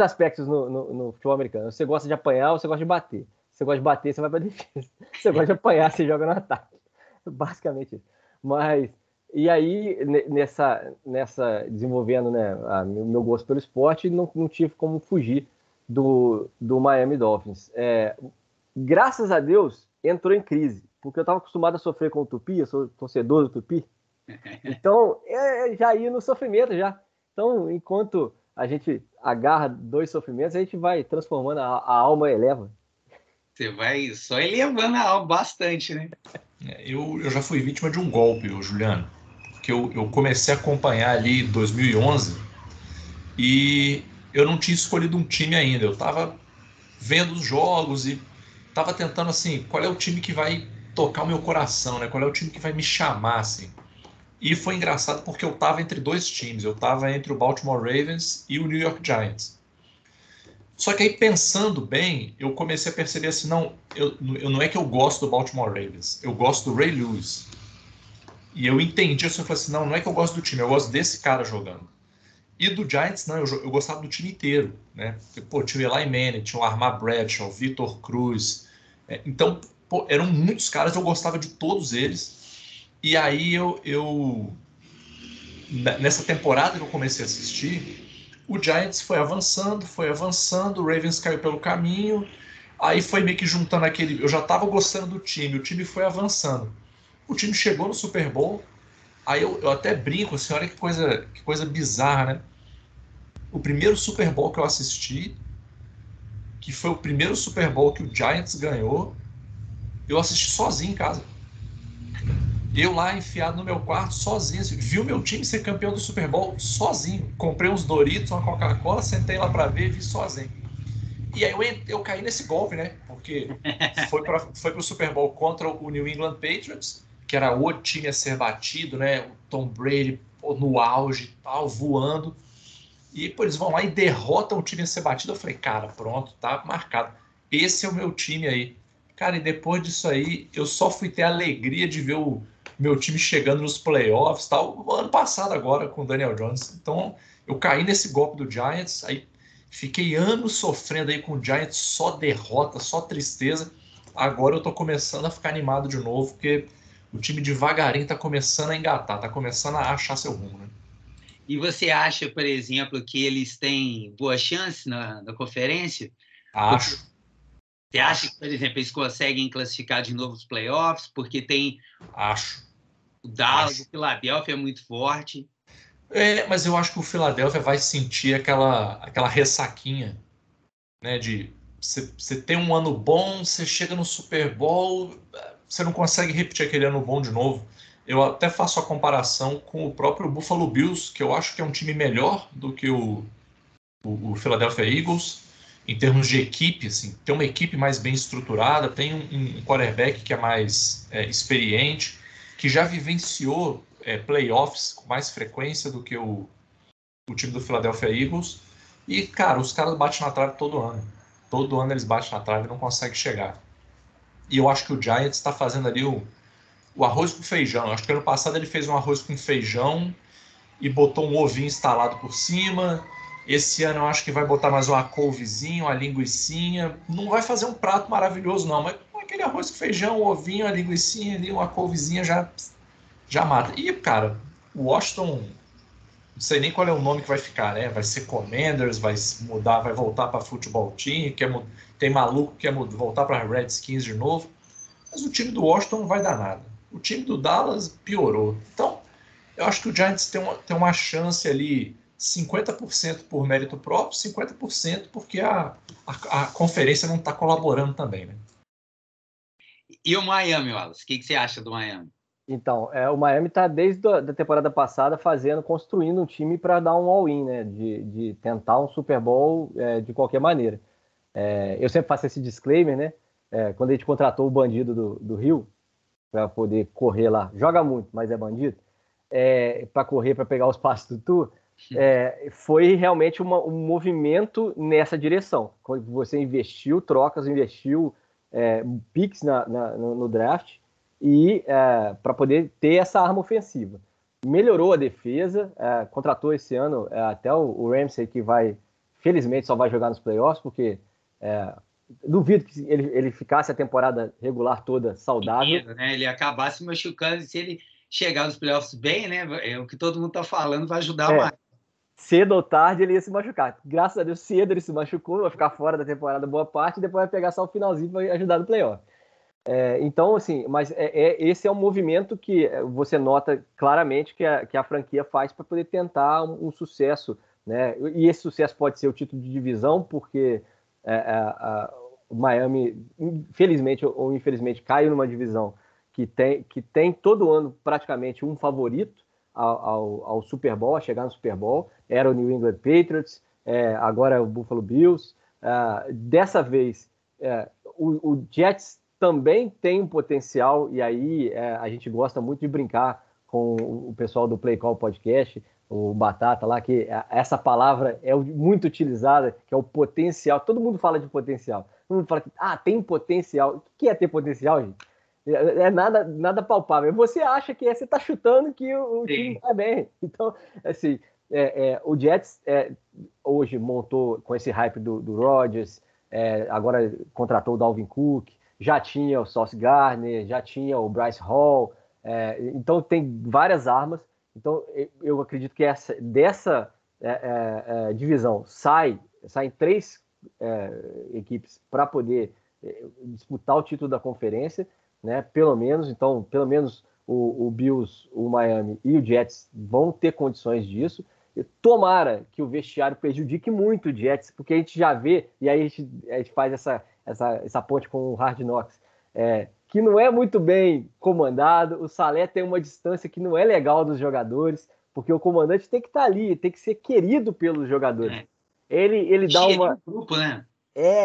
aspectos no futebol americano. Você gosta de apanhar ou você gosta de bater. Se você gosta de bater, você vai para defesa. Se você gosta de apanhar, você joga no ataque. Basicamente isso. Mas, e aí, nessa desenvolvendo, né, o meu gosto pelo esporte, não tive como fugir do Miami Dolphins. Graças a Deus, entrou em crise, porque eu estava acostumado a sofrer com o Tupi, eu sou torcedor do Tupi, então já ia no sofrimento já. Então, enquanto a gente agarra dois sofrimentos, a gente vai transformando, a alma eleva. Você vai só elevando a alma bastante, né? Eu já fui vítima de um golpe, Juliano, que eu comecei a acompanhar ali em 2011 e eu não tinha escolhido um time ainda. Eu estava vendo os jogos e estava tentando, assim, qual é o time que vai tocar o meu coração, né? Qual é o time que vai me chamar, assim. E foi engraçado porque eu estava entre dois times. Eu estava entre o Baltimore Ravens e o New York Giants. Só que aí, pensando bem, eu comecei a perceber assim, não é que eu gosto do Baltimore Ravens, eu gosto do Ray Lewis. E eu entendi isso, eu falei assim, não é que eu gosto do time, eu gosto desse cara jogando. E do Giants, não, eu gostava do time inteiro, né? Pô, tinha o Eli Manning, tinha o Armar Bradshaw, o Vitor Cruz. Então, pô, eram muitos caras, eu gostava de todos eles. E aí nessa temporada que eu comecei a assistir, o Giants foi avançando, o Ravens caiu pelo caminho, aí foi meio que juntando aquele... Eu já estava gostando do time, o time foi avançando. O time chegou no Super Bowl, aí eu até brinco, assim, olha que coisa bizarra, né? O primeiro Super Bowl que eu assisti, que foi o primeiro Super Bowl que o Giants ganhou, eu assisti sozinho em casa. Eu lá enfiado no meu quarto, sozinho, assim, vi o meu time ser campeão do Super Bowl sozinho. Comprei uns Doritos, uma Coca-Cola, sentei lá para ver e vi sozinho. E aí eu caí nesse golpe, né? Porque foi pro Super Bowl contra o New England Patriots, que era o time a ser batido, né? O Tom Brady no auge e tal, voando. E pô, eles vão lá e derrotam o time a ser batido. Eu falei, cara, pronto, tá marcado. Esse é o meu time aí. Cara, e depois disso aí, eu só fui ter a alegria de ver o meu time chegando nos playoffs, tal, ano passado agora com o Daniel Jones. Então, eu caí nesse golpe do Giants, aí fiquei anos sofrendo aí com o Giants, só derrota, só tristeza. Agora eu tô começando a ficar animado de novo, porque o time devagarinho tá começando a engatar, tá começando a achar seu rumo, né? E você acha, por exemplo, que eles têm boa chance na conferência? Acho. Você acha que, por exemplo, eles conseguem classificar de novo os playoffs? Porque tem o Dallas, o Philadelphia é muito forte. Mas eu acho que o Philadelphia vai sentir aquela ressaquinha, né? De você tem um ano bom, você chega no Super Bowl, você não consegue repetir aquele ano bom de novo. Eu até faço a comparação com o próprio Buffalo Bills, que eu acho que é um time melhor do que o Philadelphia Eagles, em termos de equipe, assim, tem uma equipe mais bem estruturada, tem um quarterback que é mais experiente, que já vivenciou playoffs com mais frequência do que o time do Philadelphia Eagles. E, cara, os caras batem na trave todo ano. Todo ano eles batem na trave e não conseguem chegar. E eu acho que o Giants está fazendo ali o arroz com feijão. Eu acho que ano passado ele fez um arroz com feijão e botou um ovinho instalado por cima. Esse ano eu acho que vai botar mais uma couvezinha, uma linguicinha. Não vai fazer um prato maravilhoso, não, mas aquele arroz com feijão, um ovinho, a linguicinha ali, uma couvezinha já mata. E, cara, o Washington, não sei nem qual é o nome que vai ficar, né? Vai ser Commanders, vai mudar, vai voltar para Football Team, tem maluco que quer voltar para Redskins de novo. Mas o time do Washington não vai dar nada. O time do Dallas piorou. Então, eu acho que o Giants tem uma chance ali, 50% por mérito próprio, 50% porque a conferência não está colaborando também, né? E o Miami, Wallace? O que você acha do Miami? Então, o Miami está desde a temporada passada construindo um time para dar um all-in, né? De tentar um Super Bowl de qualquer maneira. Eu sempre faço esse disclaimer, né? Quando a gente contratou o bandido do Rio para poder correr lá, joga muito, mas é bandido, para correr, para pegar os passos do Tour, foi realmente um movimento nessa direção. Quando você investiu trocas, investiu picks no draft, e para poder ter essa arma ofensiva. melhorou a defesa, contratou esse ano até o Ramsey, que felizmente só vai jogar nos playoffs, porque duvido que ele ficasse a temporada regular toda saudável. Né? Ele ia acabar se machucando, e se ele chegar nos playoffs bem, né? É o que todo mundo está falando, vai ajudar mais. Cedo ou tarde ele ia se machucar. Graças a Deus, cedo ele se machucou, vai ficar fora da temporada boa parte, e depois vai pegar só o finalzinho para ajudar no playoff. Então, assim, mas esse é um movimento que você nota claramente que a franquia faz para poder tentar um sucesso, né? E esse sucesso pode ser o título de divisão, porque o Miami, felizmente ou infelizmente, caiu numa divisão que tem todo ano praticamente um favorito ao Super Bowl, a chegar no Super Bowl. Era o New England Patriots, agora é o Buffalo Bills. Dessa vez, o Jets também tem um potencial, e aí a gente gosta muito de brincar com o pessoal do Play Call Podcast, o Batata lá, que essa palavra é muito utilizada, que é o potencial. Todo mundo fala de potencial. Todo mundo fala que tem potencial. O que é ter potencial, gente? É nada palpável. Você acha que você está chutando que o time vai bem. Então, assim, o Jets hoje montou com esse hype do Rodgers, agora contratou o Dalvin Cook, já tinha o Sauce Gardner, já tinha o Bryce Hall, então tem várias armas. Então eu acredito que dessa divisão saem 3 equipes para poder disputar o título da conferência, né? Pelo menos o Bills, o Miami e o Jets vão ter condições disso. Tomara que o vestiário prejudique muito o Jets, porque a gente já vê, e aí a gente faz essa ponte com o Hard Knocks, que não é muito bem comandado. O Saleh tem uma distância que não é legal dos jogadores, porque o comandante tem que estar ali, tem que ser querido pelos jogadores. Ele dá uma... grupo, né?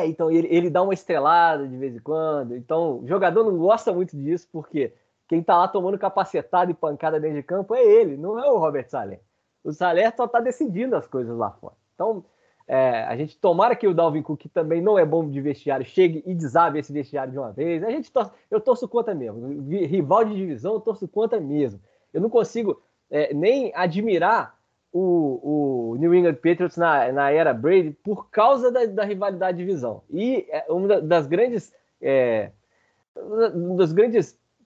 Então ele dá uma estrelada de vez em quando. Então o jogador não gosta muito disso, porque quem tá lá tomando capacetada e pancada dentro de campo é ele, não é o Robert Saleh. O Saleh só tá decidindo as coisas lá fora. Então, a gente tomara que o Dalvin Cook, que também não é bom de vestiário, chegue e desabe esse vestiário de uma vez. Eu torço contra mesmo. Rival de divisão, eu torço contra mesmo. Eu não consigo nem admirar o New England Patriots na era Brady por causa da rivalidade de divisão. E uma das grandes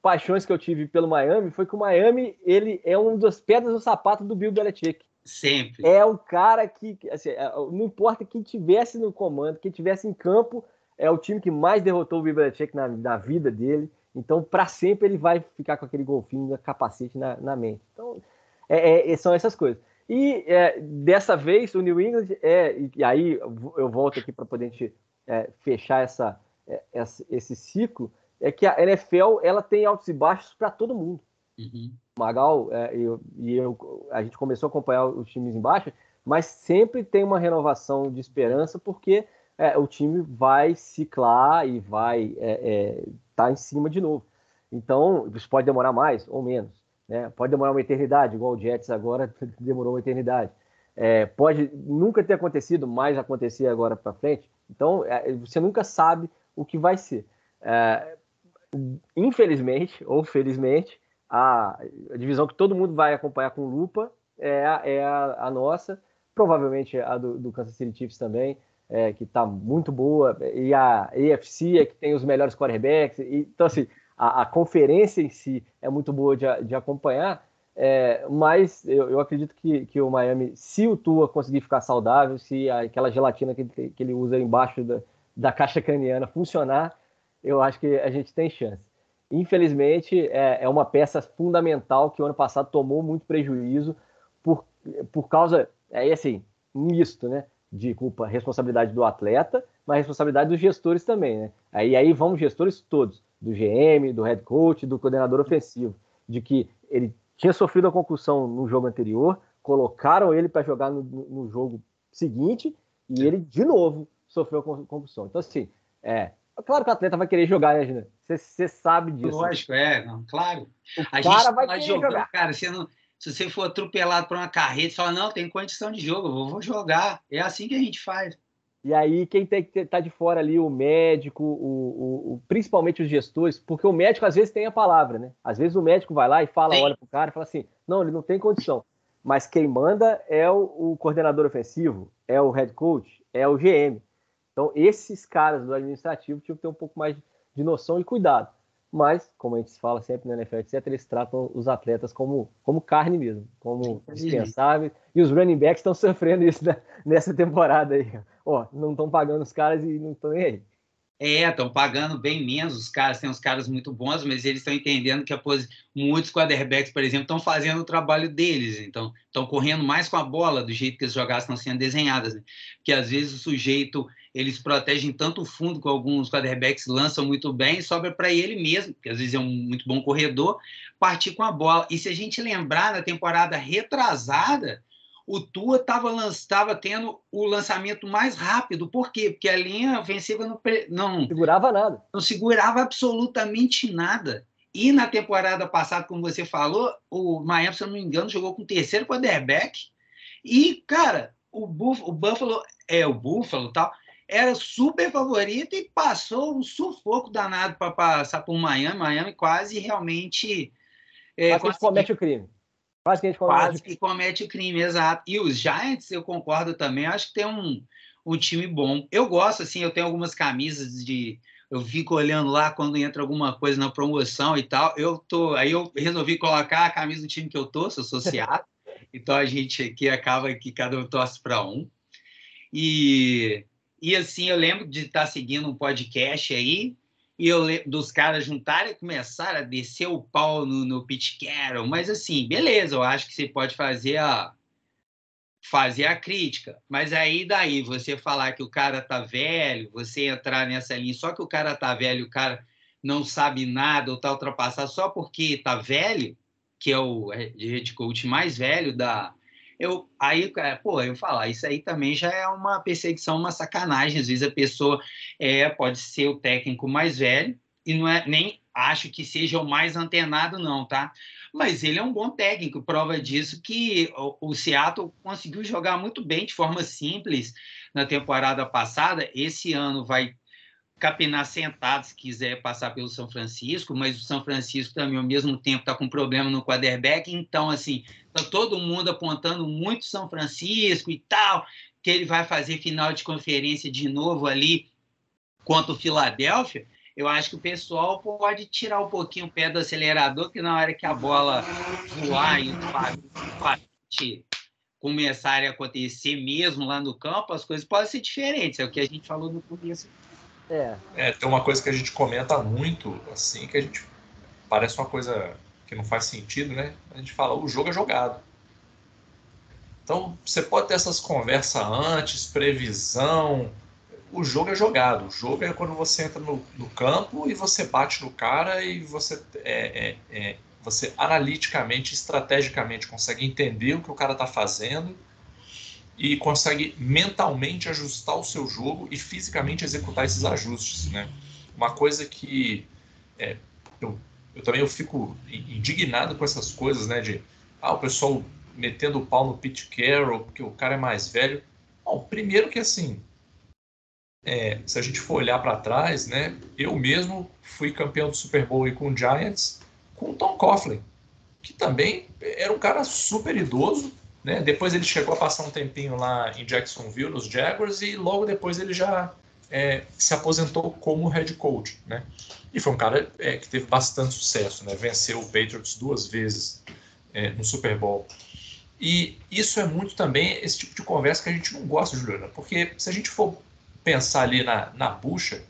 paixões que eu tive pelo Miami foi que o Miami ele é uma das pedras no sapato do Bill Belichick. Sempre. É o cara que, assim, não importa quem tivesse no comando, quem tivesse em campo, é o time que mais derrotou o Bill Belichick na vida dele. Então, para sempre, ele vai ficar com aquele golfinho, capacete na mente. Então, são essas coisas. E dessa vez, o New England, e aí eu volto aqui para poder fechar esse ciclo, é que a NFL ela tem altos e baixos para todo mundo. Uhum. O Magal a gente começou a acompanhar os times embaixo, mas sempre tem uma renovação de esperança, porque o time vai ciclar e vai estar em cima de novo. Então, isso pode demorar mais ou menos, né? Pode demorar uma eternidade, igual o Jets agora demorou uma eternidade. Pode nunca ter acontecido, mas acontecer agora para frente. Então, você nunca sabe o que vai ser. Infelizmente ou felizmente, a divisão que todo mundo vai acompanhar com lupa é a nossa, provavelmente a do Kansas City Chiefs também, que está muito boa, e a AFC que tem os melhores quarterbacks. Então, assim, a conferência em si é muito boa de acompanhar, mas eu acredito que o Miami, se o Tua conseguir ficar saudável, se aquela gelatina que ele usa embaixo da caixa craniana funcionar, eu acho que a gente tem chance. Infelizmente, é uma peça fundamental que o ano passado tomou muito prejuízo por causa, assim, misto, né? De culpa, responsabilidade do atleta, mas responsabilidade dos gestores também, né? Aí vão os gestores todos, do GM, do head coach, do coordenador ofensivo, de que ele tinha sofrido a concussão no jogo anterior, colocaram ele para jogar no jogo seguinte, e ele, de novo, sofreu a concussão. Então, assim, claro que o atleta vai querer jogar, né, Gina? Você sabe disso. Lógico, não, claro. O cara vai querer jogar. Cara, se você for atropelado por uma carreta, você fala, não, tem condição de jogo, eu vou jogar. É assim que a gente faz. E aí quem tem que estar de fora ali, o médico, principalmente os gestores, porque o médico às vezes tem a palavra, né? Às vezes o médico vai lá e fala, Sim. olha pro cara e fala assim, não, ele não tem condição. Mas quem manda é o coordenador ofensivo, é o head coach, é o GM. Então esses caras do administrativo tinham que ter um pouco mais de noção e cuidado. Mas, como a gente fala sempre na NFL, etc., eles tratam os atletas como carne mesmo, como dispensáveis. E os running backs estão sofrendo isso nessa temporada aí. Ó, não estão pagando os caras e não estão nem aí. Estão pagando bem menos os caras, tem uns caras muito bons, mas eles estão entendendo que muitos quarterbacks, por exemplo, estão fazendo o trabalho deles, então estão correndo mais com a bola do jeito que as jogadas estão sendo desenhadas, né? Porque às vezes o sujeito, eles protegem tanto o fundo que alguns quarterbacks lançam muito bem e sobra para ele mesmo, que às vezes é um muito bom corredor, partir com a bola. E se a gente lembrar, na temporada retrasada, o Tua estava tendo o lançamento mais rápido. Por quê? Porque a linha ofensiva não segurava nada. Não segurava absolutamente nada. E na temporada passada, como você falou, o Miami, se eu não me engano, jogou com o terceiro quarterback. E, cara, o Buffalo tal, era super favorito e passou um sufoco danado para passar por Miami. Miami quase realmente... Quase que a gente comete o crime. Quase que comete o crime, exato. E os Giants, eu concordo também, acho que tem um time bom. Eu gosto, assim, eu tenho algumas camisas eu fico olhando lá quando entra alguma coisa na promoção e tal. Aí eu resolvi colocar a camisa do time que eu torço, eu sou Seattle. Então a gente aqui acaba que cada um torce para um. E assim, eu lembro de estar seguindo um podcast aí, e eu lembro dos caras juntarem e começaram a descer o pau no Pete Carroll. Mas assim, beleza, eu acho que você pode fazer a crítica, mas aí daí você falar que o cara tá velho, você entrar nessa linha, só que o cara tá velho, o cara não sabe nada ou tá ultrapassado só porque tá velho, que é o head coach mais velho eu falar, isso aí também já é uma perseguição, uma sacanagem. Às vezes a pessoa pode ser o técnico mais velho e não é, nem acho que seja o mais antenado não, tá? Mas ele é um bom técnico, prova disso que o Seattle conseguiu jogar muito bem, de forma simples, na temporada passada. Esse ano vai capinar sentado se quiser passar pelo São Francisco, mas o São Francisco também, ao mesmo tempo, está com problema no quarterback. Então, assim, está todo mundo apontando muito São Francisco e tal, que ele vai fazer final de conferência de novo ali contra o Philadelphia. Eu acho que o pessoal pode tirar um pouquinho o pé do acelerador, que na hora que a bola voar e os começarem a acontecer mesmo lá no campo, as coisas podem ser diferentes. É o que a gente falou no começo. Tem uma coisa que a gente comenta muito, assim, que a gente parece uma coisa que não faz sentido, né? A gente fala, o jogo é jogado. Então, você pode ter essas conversas antes, previsão. O jogo é jogado. O jogo é quando você entra no campo e você bate no cara e você analiticamente, estrategicamente consegue entender o que o cara está fazendo e consegue mentalmente ajustar o seu jogo e fisicamente executar esses ajustes, né? Uma coisa que eu também fico indignado com essas coisas, né? O pessoal metendo o pau no Pete Carroll porque o cara é mais velho. Bom, primeiro que assim, se a gente for olhar para trás, né? Eu mesmo fui campeão do Super Bowl com o Giants com o Tom Coughlin, que também era um cara super idoso, né? Depois ele chegou a passar um tempinho lá em Jacksonville, nos Jaguars, e logo depois ele já se aposentou como head coach, né? E foi um cara que teve bastante sucesso, né? Venceu o Patriots 2 vezes no Super Bowl. E isso é muito também esse tipo de conversa que a gente não gosta, Juliana, porque se a gente for pensar ali na bucha,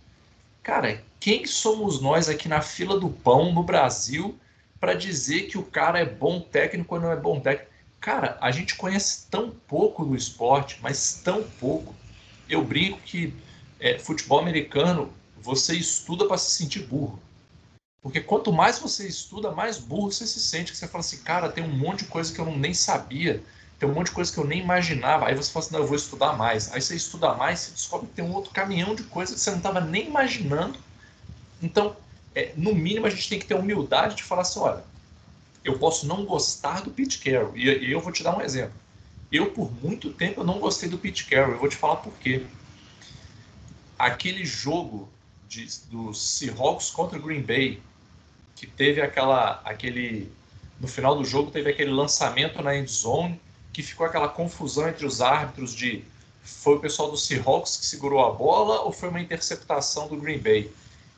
cara, quem somos nós aqui na fila do pão no Brasil para dizer que o cara é bom técnico ou não é bom técnico? Cara, a gente conhece tão pouco do esporte, mas tão pouco. Eu brinco que futebol americano, você estuda para se sentir burro. Porque quanto mais você estuda, mais burro você se sente. Que você fala assim, cara, tem um monte de coisa que eu nem sabia, tem um monte de coisa que eu nem imaginava. Aí você fala assim, não, eu vou estudar mais. Aí você estuda mais, você descobre que tem um outro caminhão de coisa que você não estava nem imaginando. Então, no mínimo, a gente tem que ter humildade de falar assim, olha, eu posso não gostar do Pete Carroll. E eu vou te dar um exemplo. Eu, por muito tempo, eu não gostei do Pete Carroll. Eu vou te falar por quê. aquele jogo do Seahawks contra o Green Bay, que teve no final do jogo teve aquele lançamento na end zone, que ficou aquela confusão entre os árbitros foi o pessoal do Seahawks que segurou a bola ou foi uma interceptação do Green Bay?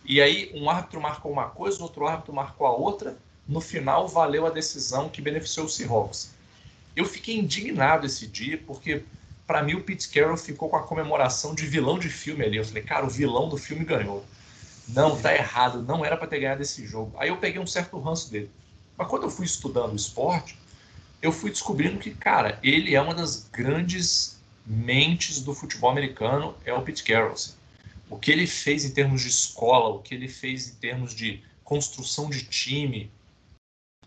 E aí um árbitro marcou uma coisa, o outro árbitro marcou a outra, no final valeu a decisão que beneficiou o Seahawks. Eu fiquei indignado esse dia, porque para mim o Pete Carroll ficou com a comemoração de vilão de filme ali. Eu falei, cara, o vilão do filme ganhou. Não, tá errado, não era para ter ganhado esse jogo. Aí eu peguei um certo ranço dele. Mas quando eu fui estudando o esporte, eu fui descobrindo que, cara, ele é uma das grandes mentes do futebol americano, é o Pete Carroll. Assim. O que ele fez em termos de escola, o que ele fez em termos de construção de time,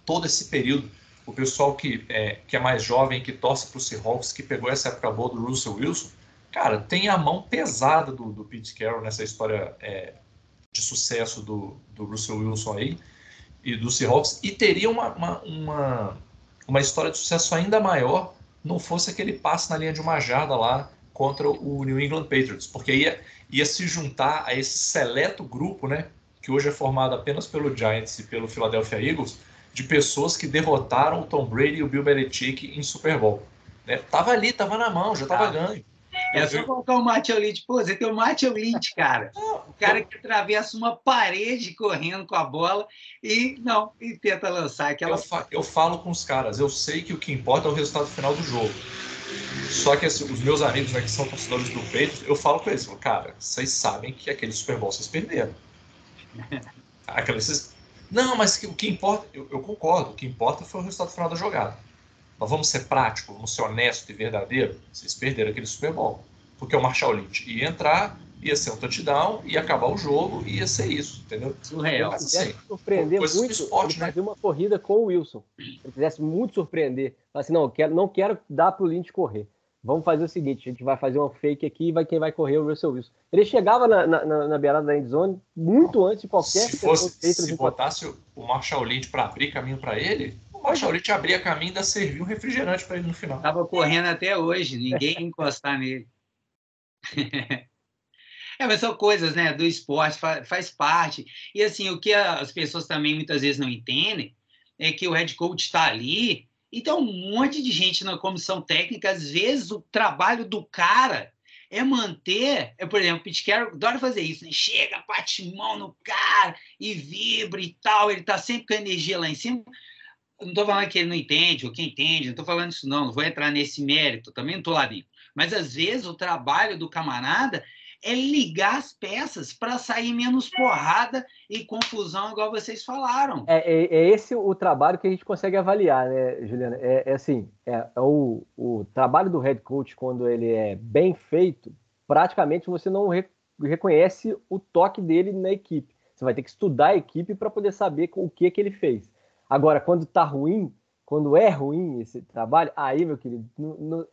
todo esse período, o pessoal que é mais jovem, que torce para o Seahawks, que pegou essa época boa do Russell Wilson, cara, tem a mão pesada do Pete Carroll nessa história de sucesso do Russell Wilson aí, e do Seahawks, e teria uma história de sucesso ainda maior não fosse aquele passe na linha de uma jarda lá contra o New England Patriots, porque ia se juntar a esse seleto grupo, né, que hoje é formado apenas pelo Giants e pelo Philadelphia Eagles, de pessoas que derrotaram o Tom Brady e o Bill Belichick em Super Bowl. Né? Tava ali, tava na mão, já tava ganho. É só colocar o Matthew Lynch. Pô, você tem o Matthew Lynch, cara. O cara que atravessa uma parede correndo com a bola e tenta lançar aquela... Eu falo com os caras, eu sei que o que importa é o resultado final do jogo. Só que assim, os meus amigos, né, que são torcedores do Patriots, eu falo com eles, cara, vocês sabem que aquele Super Bowl vocês perderam. Não, mas o que importa, eu concordo, o que importa foi o resultado final da jogada. Mas vamos ser práticos, vamos ser honestos e verdadeiros. Vocês perderam aquele Super Bowl. Porque o Marshall Lynch ia entrar, ia ser um touchdown, ia acabar o jogo, ia ser isso, entendeu? Surreal. Se quisesse surpreender muito, esporte, ele fazia uma corrida com o Wilson. Se ele quisesse muito surpreender, falar assim, não quero dar pro Lynch correr. Vamos fazer o seguinte, a gente vai fazer uma fake aqui e quem vai correr é o Russell Wilson. Ele chegava na beirada da endzone muito antes de qualquer... Se botasse o Marshall Lynch para abrir caminho para ele, o Marshall Lynch abria caminho e ainda servia um refrigerante para ele no final. Tava correndo até hoje, ninguém ia encostar nele. Mas são coisas, né, do esporte, faz parte. E assim, o que as pessoas também muitas vezes não entendem é que o head coach está ali e tem um monte de gente na comissão técnica. Às vezes o trabalho do cara é manter, por exemplo, o Pete Carroll adora fazer isso, né? Chega, bate mão no cara e vibra e tal, ele está sempre com a energia lá em cima. Não estou falando que ele não entende, ou quem entende, não estou falando isso não vou entrar nesse mérito, também não estou lá dentro. Mas, às vezes, o trabalho do camarada é ligar as peças para sair menos porrada e confusão, igual vocês falaram. É esse o trabalho que a gente consegue avaliar, né, Juliana? O trabalho do head coach, quando ele é bem feito, praticamente você não reconhece o toque dele na equipe. Você vai ter que estudar a equipe para poder saber o que ele fez. Agora, quando tá ruim, quando é ruim esse trabalho, aí, meu querido,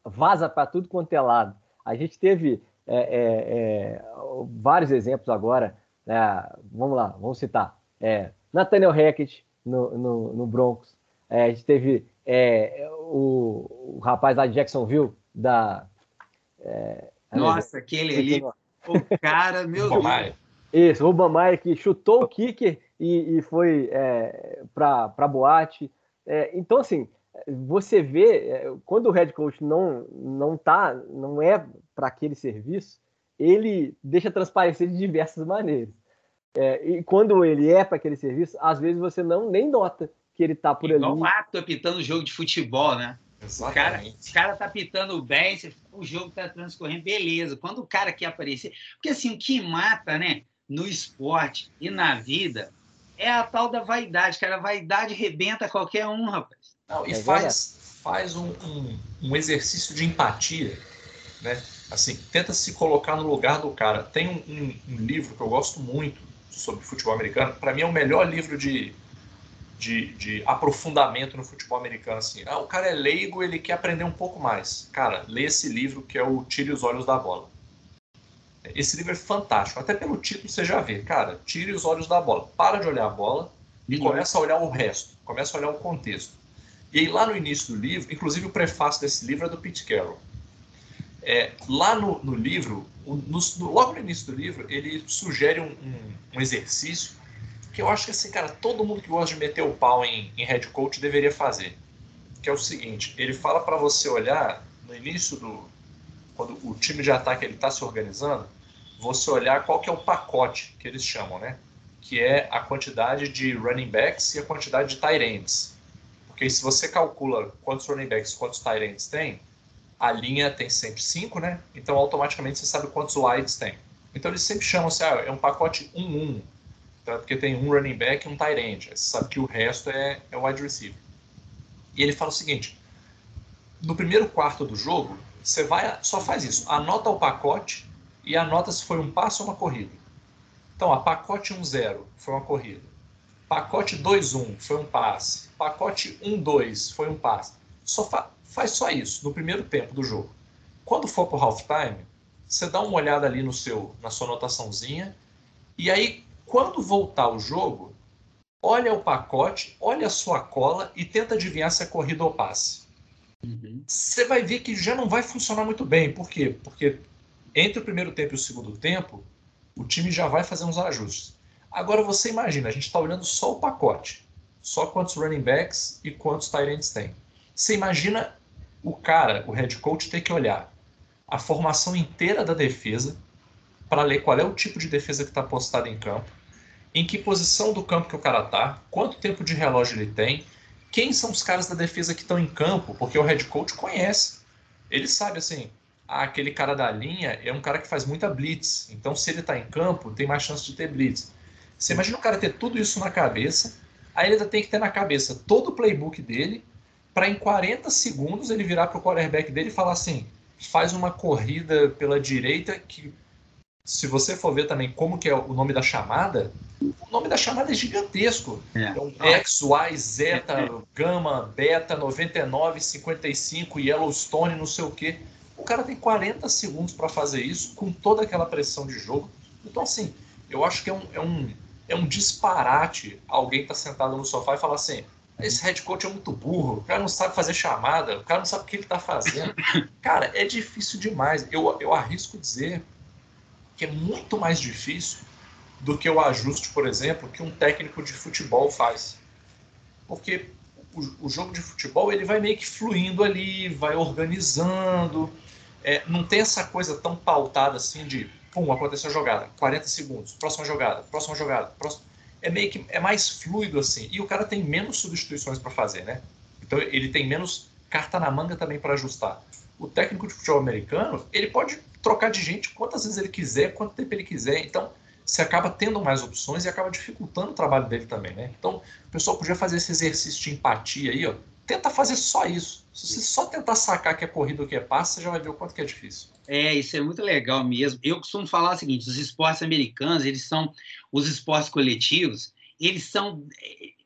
vaza para tudo quanto é lado. A gente teve vários exemplos agora. Vamos lá, vamos citar. Nathaniel Hackett no Broncos. A gente teve o rapaz lá de Jacksonville, Nossa, aquele ali, o cara, meu Deus. Isso, o Urban Meyer, que chutou o kicker e foi para boate. Então, assim, você vê, quando o head coach não é para aquele serviço, ele deixa transparecer de diversas maneiras. E quando ele é para aquele serviço, às vezes você nem nota que ele está por ali. Igual o árbitro apitando jogo de futebol, né? O cara tá apitando bem, o jogo tá transcorrendo, beleza. Quando o cara quer aparecer... Porque, assim, o que mata, né, no esporte e na vida é a tal da vaidade, cara. A vaidade rebenta qualquer um, rapaz. Não, e faz um exercício de empatia, né? Assim, tenta se colocar no lugar do cara. Tem um livro que eu gosto muito sobre futebol americano. Para mim é o melhor livro de aprofundamento no futebol americano. Assim. O cara é leigo, ele quer aprender um pouco mais. Cara, lê esse livro que é o Tire os Olhos da Bola. Esse livro é fantástico. Até pelo título você já vê. Cara, tire os olhos da bola. Para de olhar a bola e começa a olhar o resto. Começa a olhar o contexto. E aí lá no início do livro, inclusive o prefácio desse livro é do Pete Carroll. Lá no livro, logo no início do livro, ele sugere um exercício que eu acho que, assim, cara, todo mundo que gosta de meter o pau em head coach deveria fazer. Que é o seguinte, ele fala para você olhar no início quando o time de ataque está se organizando, você olhar qual que é o pacote que eles chamam, né? Que é a quantidade de running backs e a quantidade de tight ends. Porque se você calcula quantos running backs e quantos tight ends tem, a linha tem sempre 5, né? Então automaticamente você sabe quantos wides tem. Então eles sempre chamam assim, é um pacote 1-1, tá? Porque tem um running back e um tight end. Você sabe que o resto é wide receiver. E ele fala o seguinte, no primeiro quarto do jogo, você só faz isso, anota o pacote e anota se foi um passe ou uma corrida. Então, a pacote 1-0 foi uma corrida. Pacote 2-1 foi um passe. Pacote 1-2 foi um passe. Faz só isso no primeiro tempo do jogo. Quando for para o halftime, você dá uma olhada ali na sua anotaçãozinha e aí, quando voltar o jogo, olha o pacote, olha a sua cola e tenta adivinhar se é corrida ou passe. Você vai ver que já não vai funcionar muito bem. Por quê? Porque entre o primeiro tempo e o segundo tempo, o time já vai fazer uns ajustes. Agora você imagina, a gente está olhando só o pacote, só quantos running backs e quantos tight ends tem. Você imagina o head coach, ter que olhar a formação inteira da defesa para ler qual é o tipo de defesa que está postada em campo, em que posição do campo que o cara está, quanto tempo de relógio ele tem, quem são os caras da defesa que estão em campo, porque o head coach conhece. Ele sabe assim, aquele cara da linha é um cara que faz muita blitz, então se ele está em campo, tem mais chance de ter blitz. Você imagina o cara ter tudo isso na cabeça, aí ele ainda tem que ter na cabeça todo o playbook dele, para em 40 segundos ele virar para o quarterback dele e falar assim, faz uma corrida pela direita que, se você for ver também como que é o nome da chamada, o nome da chamada é gigantesco. É um X, Y, Zeta, Gama, Beta, 99, 55, Yellowstone, não sei o quê. O cara tem 40 segundos para fazer isso com toda aquela pressão de jogo. Então, assim, eu acho que é um disparate alguém estar sentado no sofá e falar assim, esse head coach é muito burro, o cara não sabe fazer chamada, o cara não sabe o que ele está fazendo. Cara, é difícil demais. Eu arrisco dizer que é muito mais difícil do que o ajuste, por exemplo, que um técnico de futebol faz. Porque o jogo de futebol ele vai meio que fluindo ali, vai organizando, não tem essa coisa tão pautada assim de, pum, aconteceu a jogada, 40 segundos, próxima jogada, é meio que é mais fluido assim, e o cara tem menos substituições para fazer, né? Então ele tem menos carta na manga também para ajustar. O técnico de futebol americano, ele pode trocar de gente quantas vezes ele quiser, quanto tempo ele quiser, então você acaba tendo mais opções e acaba dificultando o trabalho dele também, né? Então, o pessoal podia fazer esse exercício de empatia aí, ó. Tenta fazer só isso. Se você só tentar sacar que é corrida ou que é passe, você já vai ver o quanto que é difícil. Isso é muito legal mesmo. Eu costumo falar o seguinte, os esportes americanos, eles são os esportes coletivos,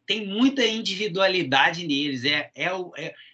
tem muita individualidade neles, é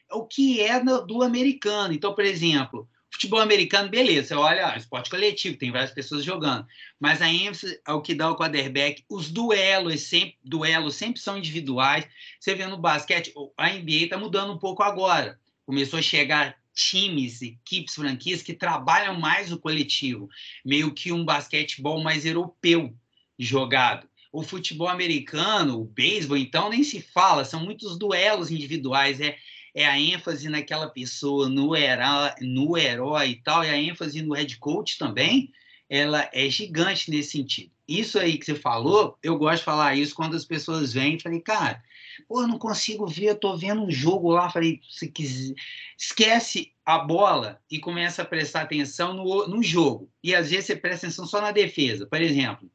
o que é do americano. Então, por exemplo, futebol americano, beleza, você olha, esporte coletivo, tem várias pessoas jogando, mas a ênfase ao que dá o quarterback, os duelos sempre são individuais. Você vê no basquete, a NBA está mudando um pouco agora, começou a chegar times, equipes, franquias que trabalham mais o coletivo, meio que um basquetebol mais europeu jogado. O futebol americano, o beisebol, então, nem se fala, são muitos duelos individuais, é a ênfase naquela pessoa, no herói e tal, e a ênfase no head coach também, ela é gigante nesse sentido. Isso aí que você falou, eu gosto de falar isso quando as pessoas vêm e falei, cara, eu não consigo ver, eu tô vendo um jogo lá, falei, se quiser, esquece a bola e começa a prestar atenção no jogo. E às vezes você presta atenção só na defesa. Por exemplo,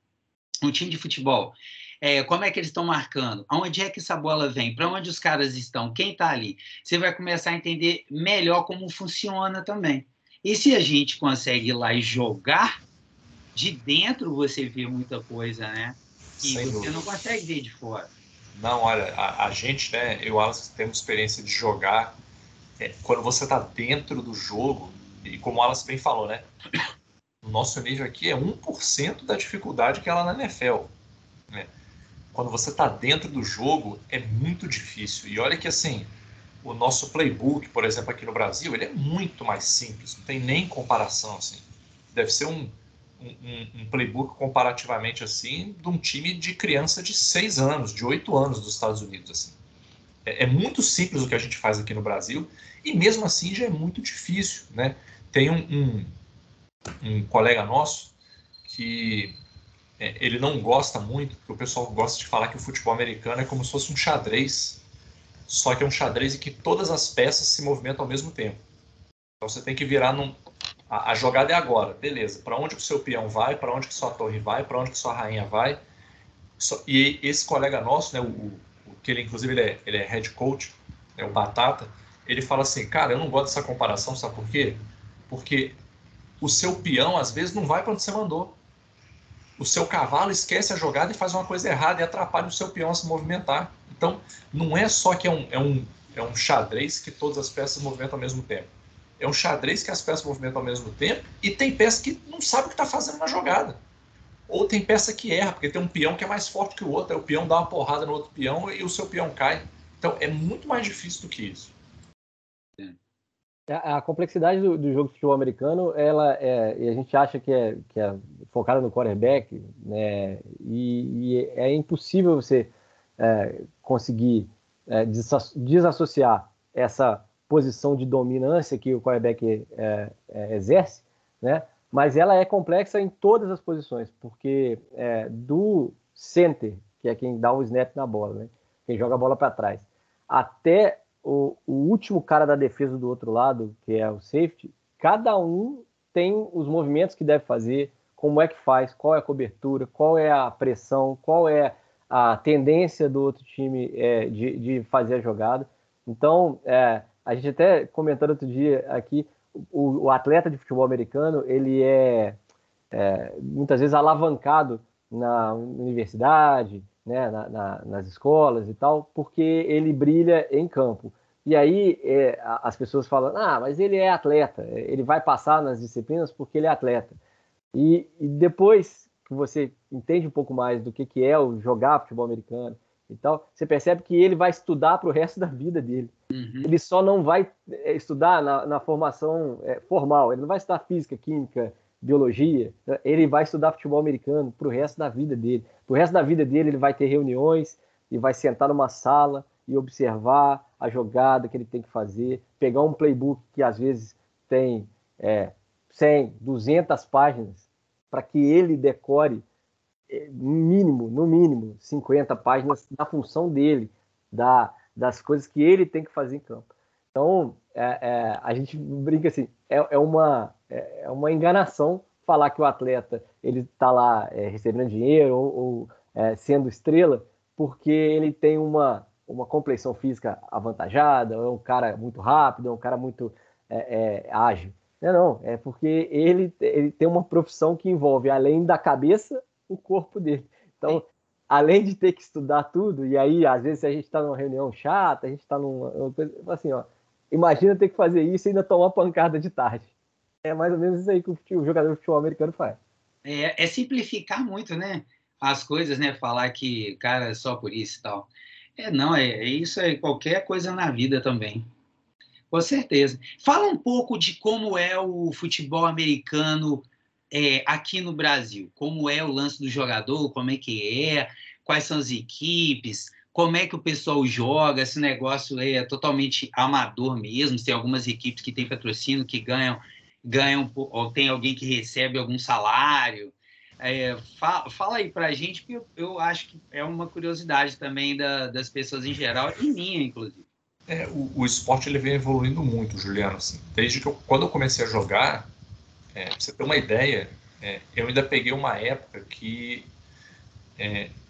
um time de futebol, como é que eles estão marcando? Aonde é que essa bola vem? Para onde os caras estão? Quem está ali? Você vai começar a entender melhor como funciona também. E se a gente consegue ir lá e jogar, de dentro você vê muita coisa, né? Que você não consegue ver de fora. Não, olha, a gente, né, eu e o Wallace temos experiência de jogar quando você está dentro do jogo, e como o Wallace bem falou, né, o nosso nível aqui é 1% da dificuldade que é lá na NFL, né? Quando você está dentro do jogo, é muito difícil. E olha que, assim, o nosso playbook, por exemplo, aqui no Brasil, ele é muito mais simples, não tem nem comparação, assim. Deve ser um playbook comparativamente, assim, de um time de criança de 6 anos, de 8 anos dos Estados Unidos, assim. É muito simples o que a gente faz aqui no Brasil, e mesmo assim já é muito difícil, né? Tem um colega nosso que ele não gosta muito, porque o pessoal gosta de falar que o futebol americano é como se fosse um xadrez, só que é um xadrez em que todas as peças se movimentam ao mesmo tempo. Então você tem que virar a jogada é agora, beleza. Para onde que o seu peão vai, para onde que sua torre vai, para onde que sua rainha vai. E esse colega nosso, né, que ele inclusive ele é head coach, né, o Batata, ele fala assim, cara, eu não gosto dessa comparação, sabe por quê? Porque o seu peão às vezes não vai para onde você mandou. O seu cavalo esquece a jogada e faz uma coisa errada e atrapalha o seu peão a se movimentar. Então, não é só que é um xadrez que todas as peças se movimentam ao mesmo tempo. É um xadrez que as peças se movimentam ao mesmo tempo e tem peça que não sabe o que está fazendo na jogada. Ou tem peça que erra, porque tem um peão que é mais forte que o outro, aí o peão dá uma porrada no outro peão e o seu peão cai. Então, é muito mais difícil do que isso. A complexidade do jogo de futebol americano, e a gente acha que é focada no quarterback, né? E é impossível você conseguir desassociar essa posição de dominância que o quarterback exerce, né? Mas ela é complexa em todas as posições, porque do center, que é quem dá o snap na bola, né? Quem joga a bola para trás, até o último cara da defesa do outro lado, que é o safety, cada um tem os movimentos que deve fazer, como é que faz, qual é a cobertura, qual é a pressão, qual é a tendência do outro time de fazer a jogada. Então, a gente até comentando outro dia aqui, o atleta de futebol americano, ele é muitas vezes alavancado na universidade, né, nas escolas e tal, porque ele brilha em campo. E aí as pessoas falam, mas ele é atleta, ele vai passar nas disciplinas porque ele é atleta. E depois que você entende um pouco mais do que é o jogar futebol americano e tal, você percebe que ele vai estudar para o resto da vida dele. Uhum. Ele só não vai estudar na formação formal, ele não vai estudar física, química, biologia, ele vai estudar futebol americano para o resto da vida dele. Para o resto da vida dele, ele vai ter reuniões e vai sentar numa sala e observar a jogada que ele tem que fazer, pegar um playbook que às vezes tem 100, 200 páginas, para que ele decore no mínimo 50 páginas da função dele, das coisas que ele tem que fazer em campo. Então, a gente brinca assim, é uma enganação falar que o atleta ele está lá recebendo dinheiro ou sendo estrela porque ele tem uma complexão física avantajada, ou é um cara muito rápido, é um cara muito ágil. Não, é porque ele tem uma profissão que envolve, além da cabeça, o corpo dele. Então, além de ter que estudar tudo, e aí, às vezes, a gente está numa reunião chata, a gente está numa coisa, assim, imagina ter que fazer isso e ainda tomar pancada de tarde. É mais ou menos isso aí que o jogador de futebol americano faz. É simplificar muito, né? As coisas, né? Falar que, cara, é só por isso e tal. Não, isso qualquer coisa na vida também. Com certeza. Fala um pouco de como é o futebol americano aqui no Brasil. Como é o lance do jogador, como é que quais são as equipes, como é que o pessoal joga, esse negócio é totalmente amador mesmo, tem algumas equipes que têm patrocínio, que ganham, ou tem alguém que recebe algum salário. Fala aí pra gente, porque eu acho que é uma curiosidade também das pessoas em geral, e minha, inclusive. O esporte ele vem evoluindo muito, Juliano. Assim, desde que quando eu comecei a jogar, pra você ter uma ideia, eu ainda peguei uma época que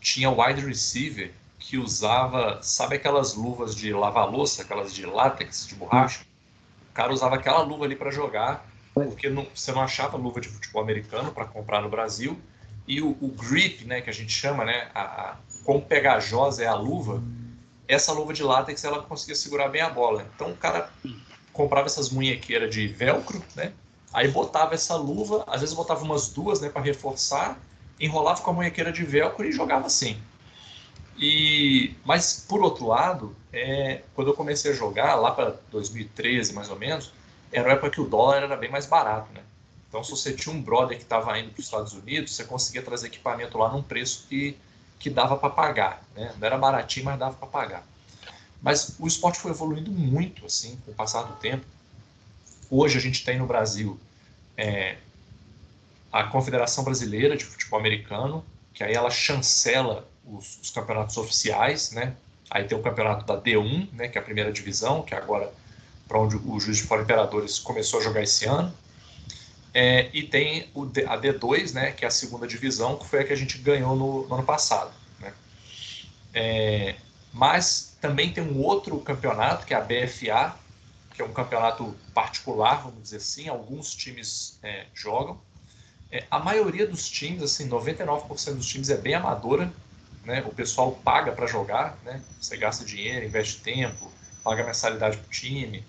tinha wide receiver que usava, sabe aquelas luvas de lavar louça, aquelas de látex, de borracha? O cara usava aquela luva ali para jogar, porque você não achava luva de futebol americano para comprar no Brasil, e o grip, né, que a gente chama, né, quão pegajosa é a luva, essa luva de látex ela conseguia segurar bem a bola. Então o cara comprava essas munhequeiras de velcro, né? Aí botava essa luva, às vezes botava umas duas, né, para reforçar, enrolava com a munhequeira de velcro e jogava assim. Mas, por outro lado, quando eu comecei a jogar, lá para 2013, mais ou menos, era uma época que o dólar era bem mais barato, né? Então, se você tinha um brother que estava indo para os Estados Unidos, você conseguia trazer equipamento lá num preço que dava para pagar, né? Não era baratinho, mas dava para pagar. Mas o esporte foi evoluindo muito, assim, com o passar do tempo. Hoje a gente tem no Brasil a Confederação Brasileira de Futebol Americano, que aí ela chancela os campeonatos oficiais, né? Aí tem o campeonato da D1, né, que é a primeira divisão, que é agora para onde o Juiz de Fora Imperadores começou a jogar esse ano. E tem a D2, né, que é a segunda divisão, que foi a que a gente ganhou no ano passado, né? Mas também tem um outro campeonato, que é a BFA, que é um campeonato particular, vamos dizer assim. Alguns times jogam. A maioria dos times, assim, 99% dos times é bem amadora, né? O pessoal paga para jogar, né? Você gasta dinheiro, investe tempo, paga mensalidade para o time.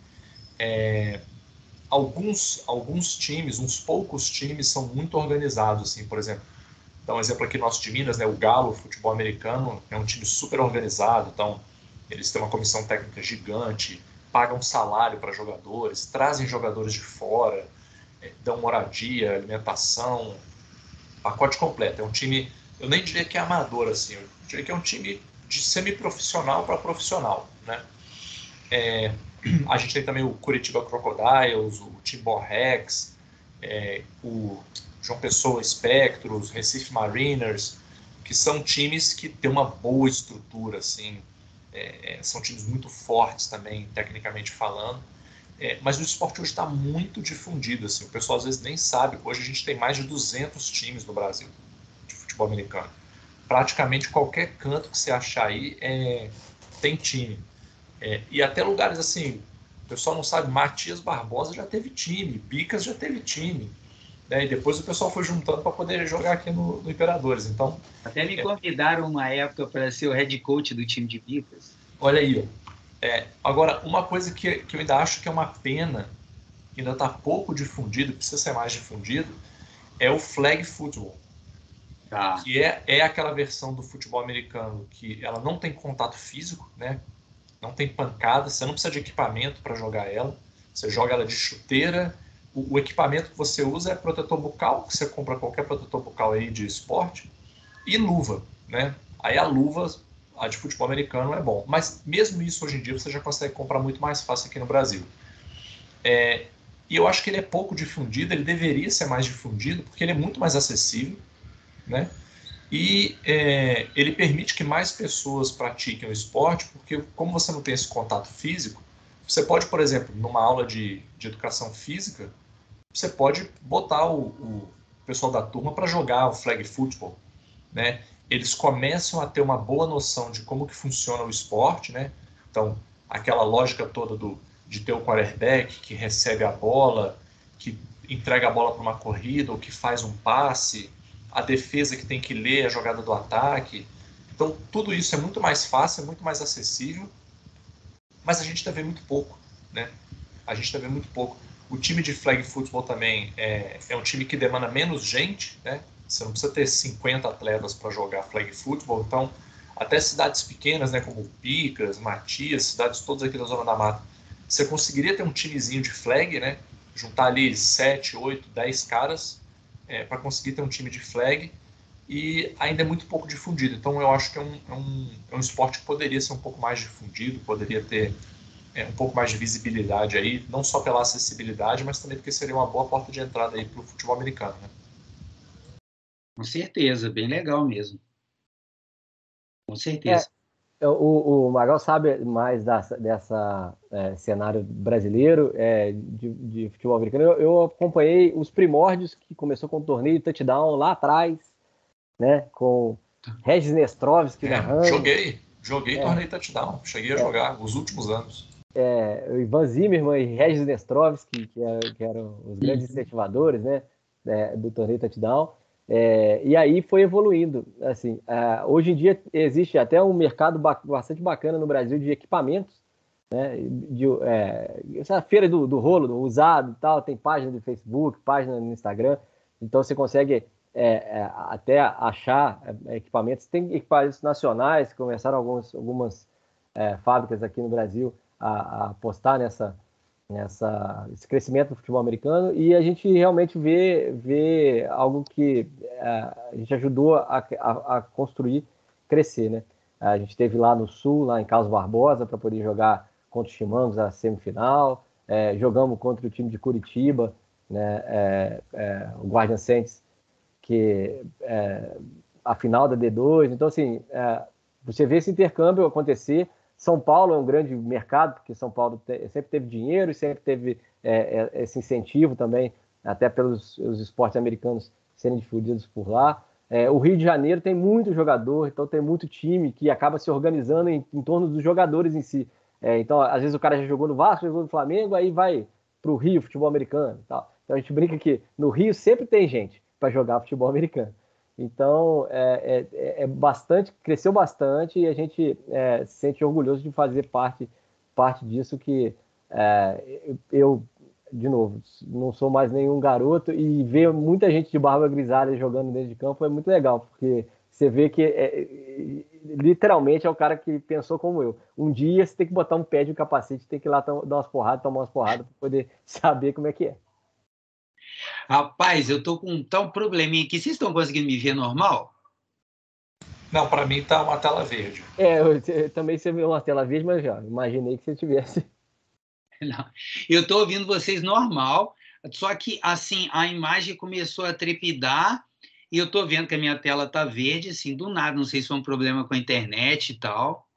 Alguns times, uns poucos times, são muito organizados, assim, por exemplo. Dá um exemplo aqui nosso de Minas, né? O Galo, futebol americano, é um time super organizado, então eles têm uma comissão técnica gigante, pagam salário para jogadores, trazem jogadores de fora, dão moradia, alimentação, pacote completo. É um time, eu nem diria que é amador, assim, eu diria que é um time de semiprofissional para profissional, né? A gente tem também o Curitiba Crocodiles, o Timbó Rex, o João Pessoa Spectros, Recife Mariners, que são times que têm uma boa estrutura, assim, são times muito fortes também, tecnicamente falando. Mas o esporte hoje está muito difundido, assim, o pessoal às vezes nem sabe. Hoje a gente tem mais de 200 times no Brasil de futebol americano. Praticamente qualquer canto que você achar aí tem time. E até lugares assim, o pessoal não sabe, Matias Barbosa já teve time, Bicas já teve time, né? E depois o pessoal foi juntando para poder jogar aqui no Imperadores. Então, Até me convidaram uma época para ser o head coach do time de Bicas. olha aí, ó. Agora, uma coisa que eu ainda acho que é uma pena, que ainda está pouco difundido, precisa ser mais difundido, é o flag football. Tá. Que é aquela versão do futebol americano que ela não tem contato físico, né? Não tem pancada, você não precisa de equipamento para jogar ela, você joga ela de chuteira. O equipamento que você usa é protetor bucal, que você compra qualquer protetor bucal aí de esporte, e luva, né? Aí a luva, a de futebol americano, é bom. Mas mesmo isso hoje em dia você já consegue comprar muito mais fácil aqui no Brasil. E eu acho que ele é pouco difundido, ele deveria ser mais difundido, porque ele é muito mais acessível, né? E ele permite que mais pessoas pratiquem o esporte, porque como você não tem esse contato físico, você pode, por exemplo, numa aula de educação física, você pode botar o pessoal da turma para jogar o flag football, né? Eles começam a ter uma boa noção de como que funciona o esporte, né? Então, aquela lógica toda de ter o quarterback que recebe a bola, que entrega a bola para uma corrida ou que faz um passe, a defesa que tem que ler a jogada do ataque. Então, tudo isso é muito mais fácil, é muito mais acessível, mas a gente está vendo muito pouco, né? A gente está vendo muito pouco. O time de flag football também é um time que demanda menos gente, né? Você não precisa ter 50 atletas para jogar flag football, então até cidades pequenas, né, como Picas, Matias, cidades todas aqui da Zona da Mata, você conseguiria ter um timezinho de flag, né? Juntar ali 7, 8, 10 caras para conseguir ter um time de flag, e ainda é muito pouco difundido. Então eu acho que é um esporte que poderia ser um pouco mais difundido, poderia ter um pouco mais de visibilidade aí, não só pela acessibilidade, mas também porque seria uma boa porta de entrada aí para o futebol americano, né? Com certeza, bem legal mesmo. Com É, certeza. o Magal sabe mais dessa cenário brasileiro de futebol americano. Eu acompanhei os primórdios, que começou com o torneio de touchdown lá atrás, né, com Regis Nestrovski narrando. Joguei torneio touchdown, cheguei a jogar os últimos anos. O Ivan Zimmerman e Regis Nestrovski, que eram os grandes incentivadores, né, do torneio touchdown. E aí foi evoluindo. Assim, hoje em dia existe até um mercado bastante bacana no Brasil de equipamentos, né? Essa feira do rolo, do usado e tal, tem página do Facebook, página no Instagram. Então você consegue até achar equipamentos. Tem equipamentos nacionais, começaram algumas fábricas aqui no Brasil a apostar esse crescimento do futebol americano, e a gente realmente vê algo que a gente ajudou a construir, crescer, né? A gente esteve lá no Sul, lá em Carlos Barbosa, para poder jogar contra o Chimangos a semifinal, jogamos contra o time de Curitiba, né? O Guardian Saints, que a final da D2. Então, assim, você vê esse intercâmbio acontecer. São Paulo é um grande mercado, porque São Paulo sempre teve dinheiro e sempre teve esse incentivo também, até pelos os esportes americanos serem difundidos por lá. O Rio de Janeiro tem muito jogador, então tem muito time que acaba se organizando em torno dos jogadores em si. Então, às vezes o cara já jogou no Vasco, jogou no Flamengo, aí vai para o Rio, futebol americano e tal. Então a gente brinca que no Rio sempre tem gente para jogar futebol americano. Então, cresceu bastante, e a gente se sente orgulhoso de fazer parte disso, que eu, de novo, não sou mais nenhum garoto, e ver muita gente de barba grisalha jogando dentro de campo é muito legal, porque você vê que literalmente é o cara que pensou como eu. Um dia você tem que botar um pé de um capacete, tem que ir lá dar umas porradas, tomar umas porradas para poder saber como é que é. Rapaz, eu tô com um tal probleminha aqui. Vocês estão conseguindo me ver normal? Não, para mim tá uma tela verde. Eu também você viu uma tela verde, mas já imaginei que você tivesse. Não. Eu tô ouvindo vocês normal, só que assim a imagem começou a trepidar e eu tô vendo que a minha tela tá verde, assim, do nada. Não sei se foi um problema com a internet e tal.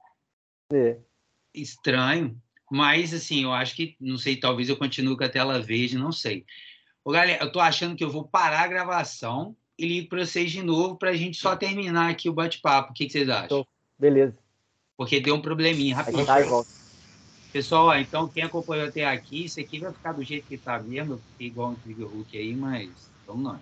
Estranho, mas assim, eu acho que, não sei, talvez eu continue com a tela verde, não sei. Ô, galera, eu tô achando que eu vou parar a gravação e ligo para vocês de novo para a gente só terminar aqui o bate-papo. O que vocês acham? Então, beleza. Porque deu um probleminha rapidinho. Tá, igual. Pessoal, ó, então quem acompanhou até aqui, isso aqui vai ficar do jeito que tá mesmo. Eu fiquei igual um Trigger Hook aí, mas vamos nós.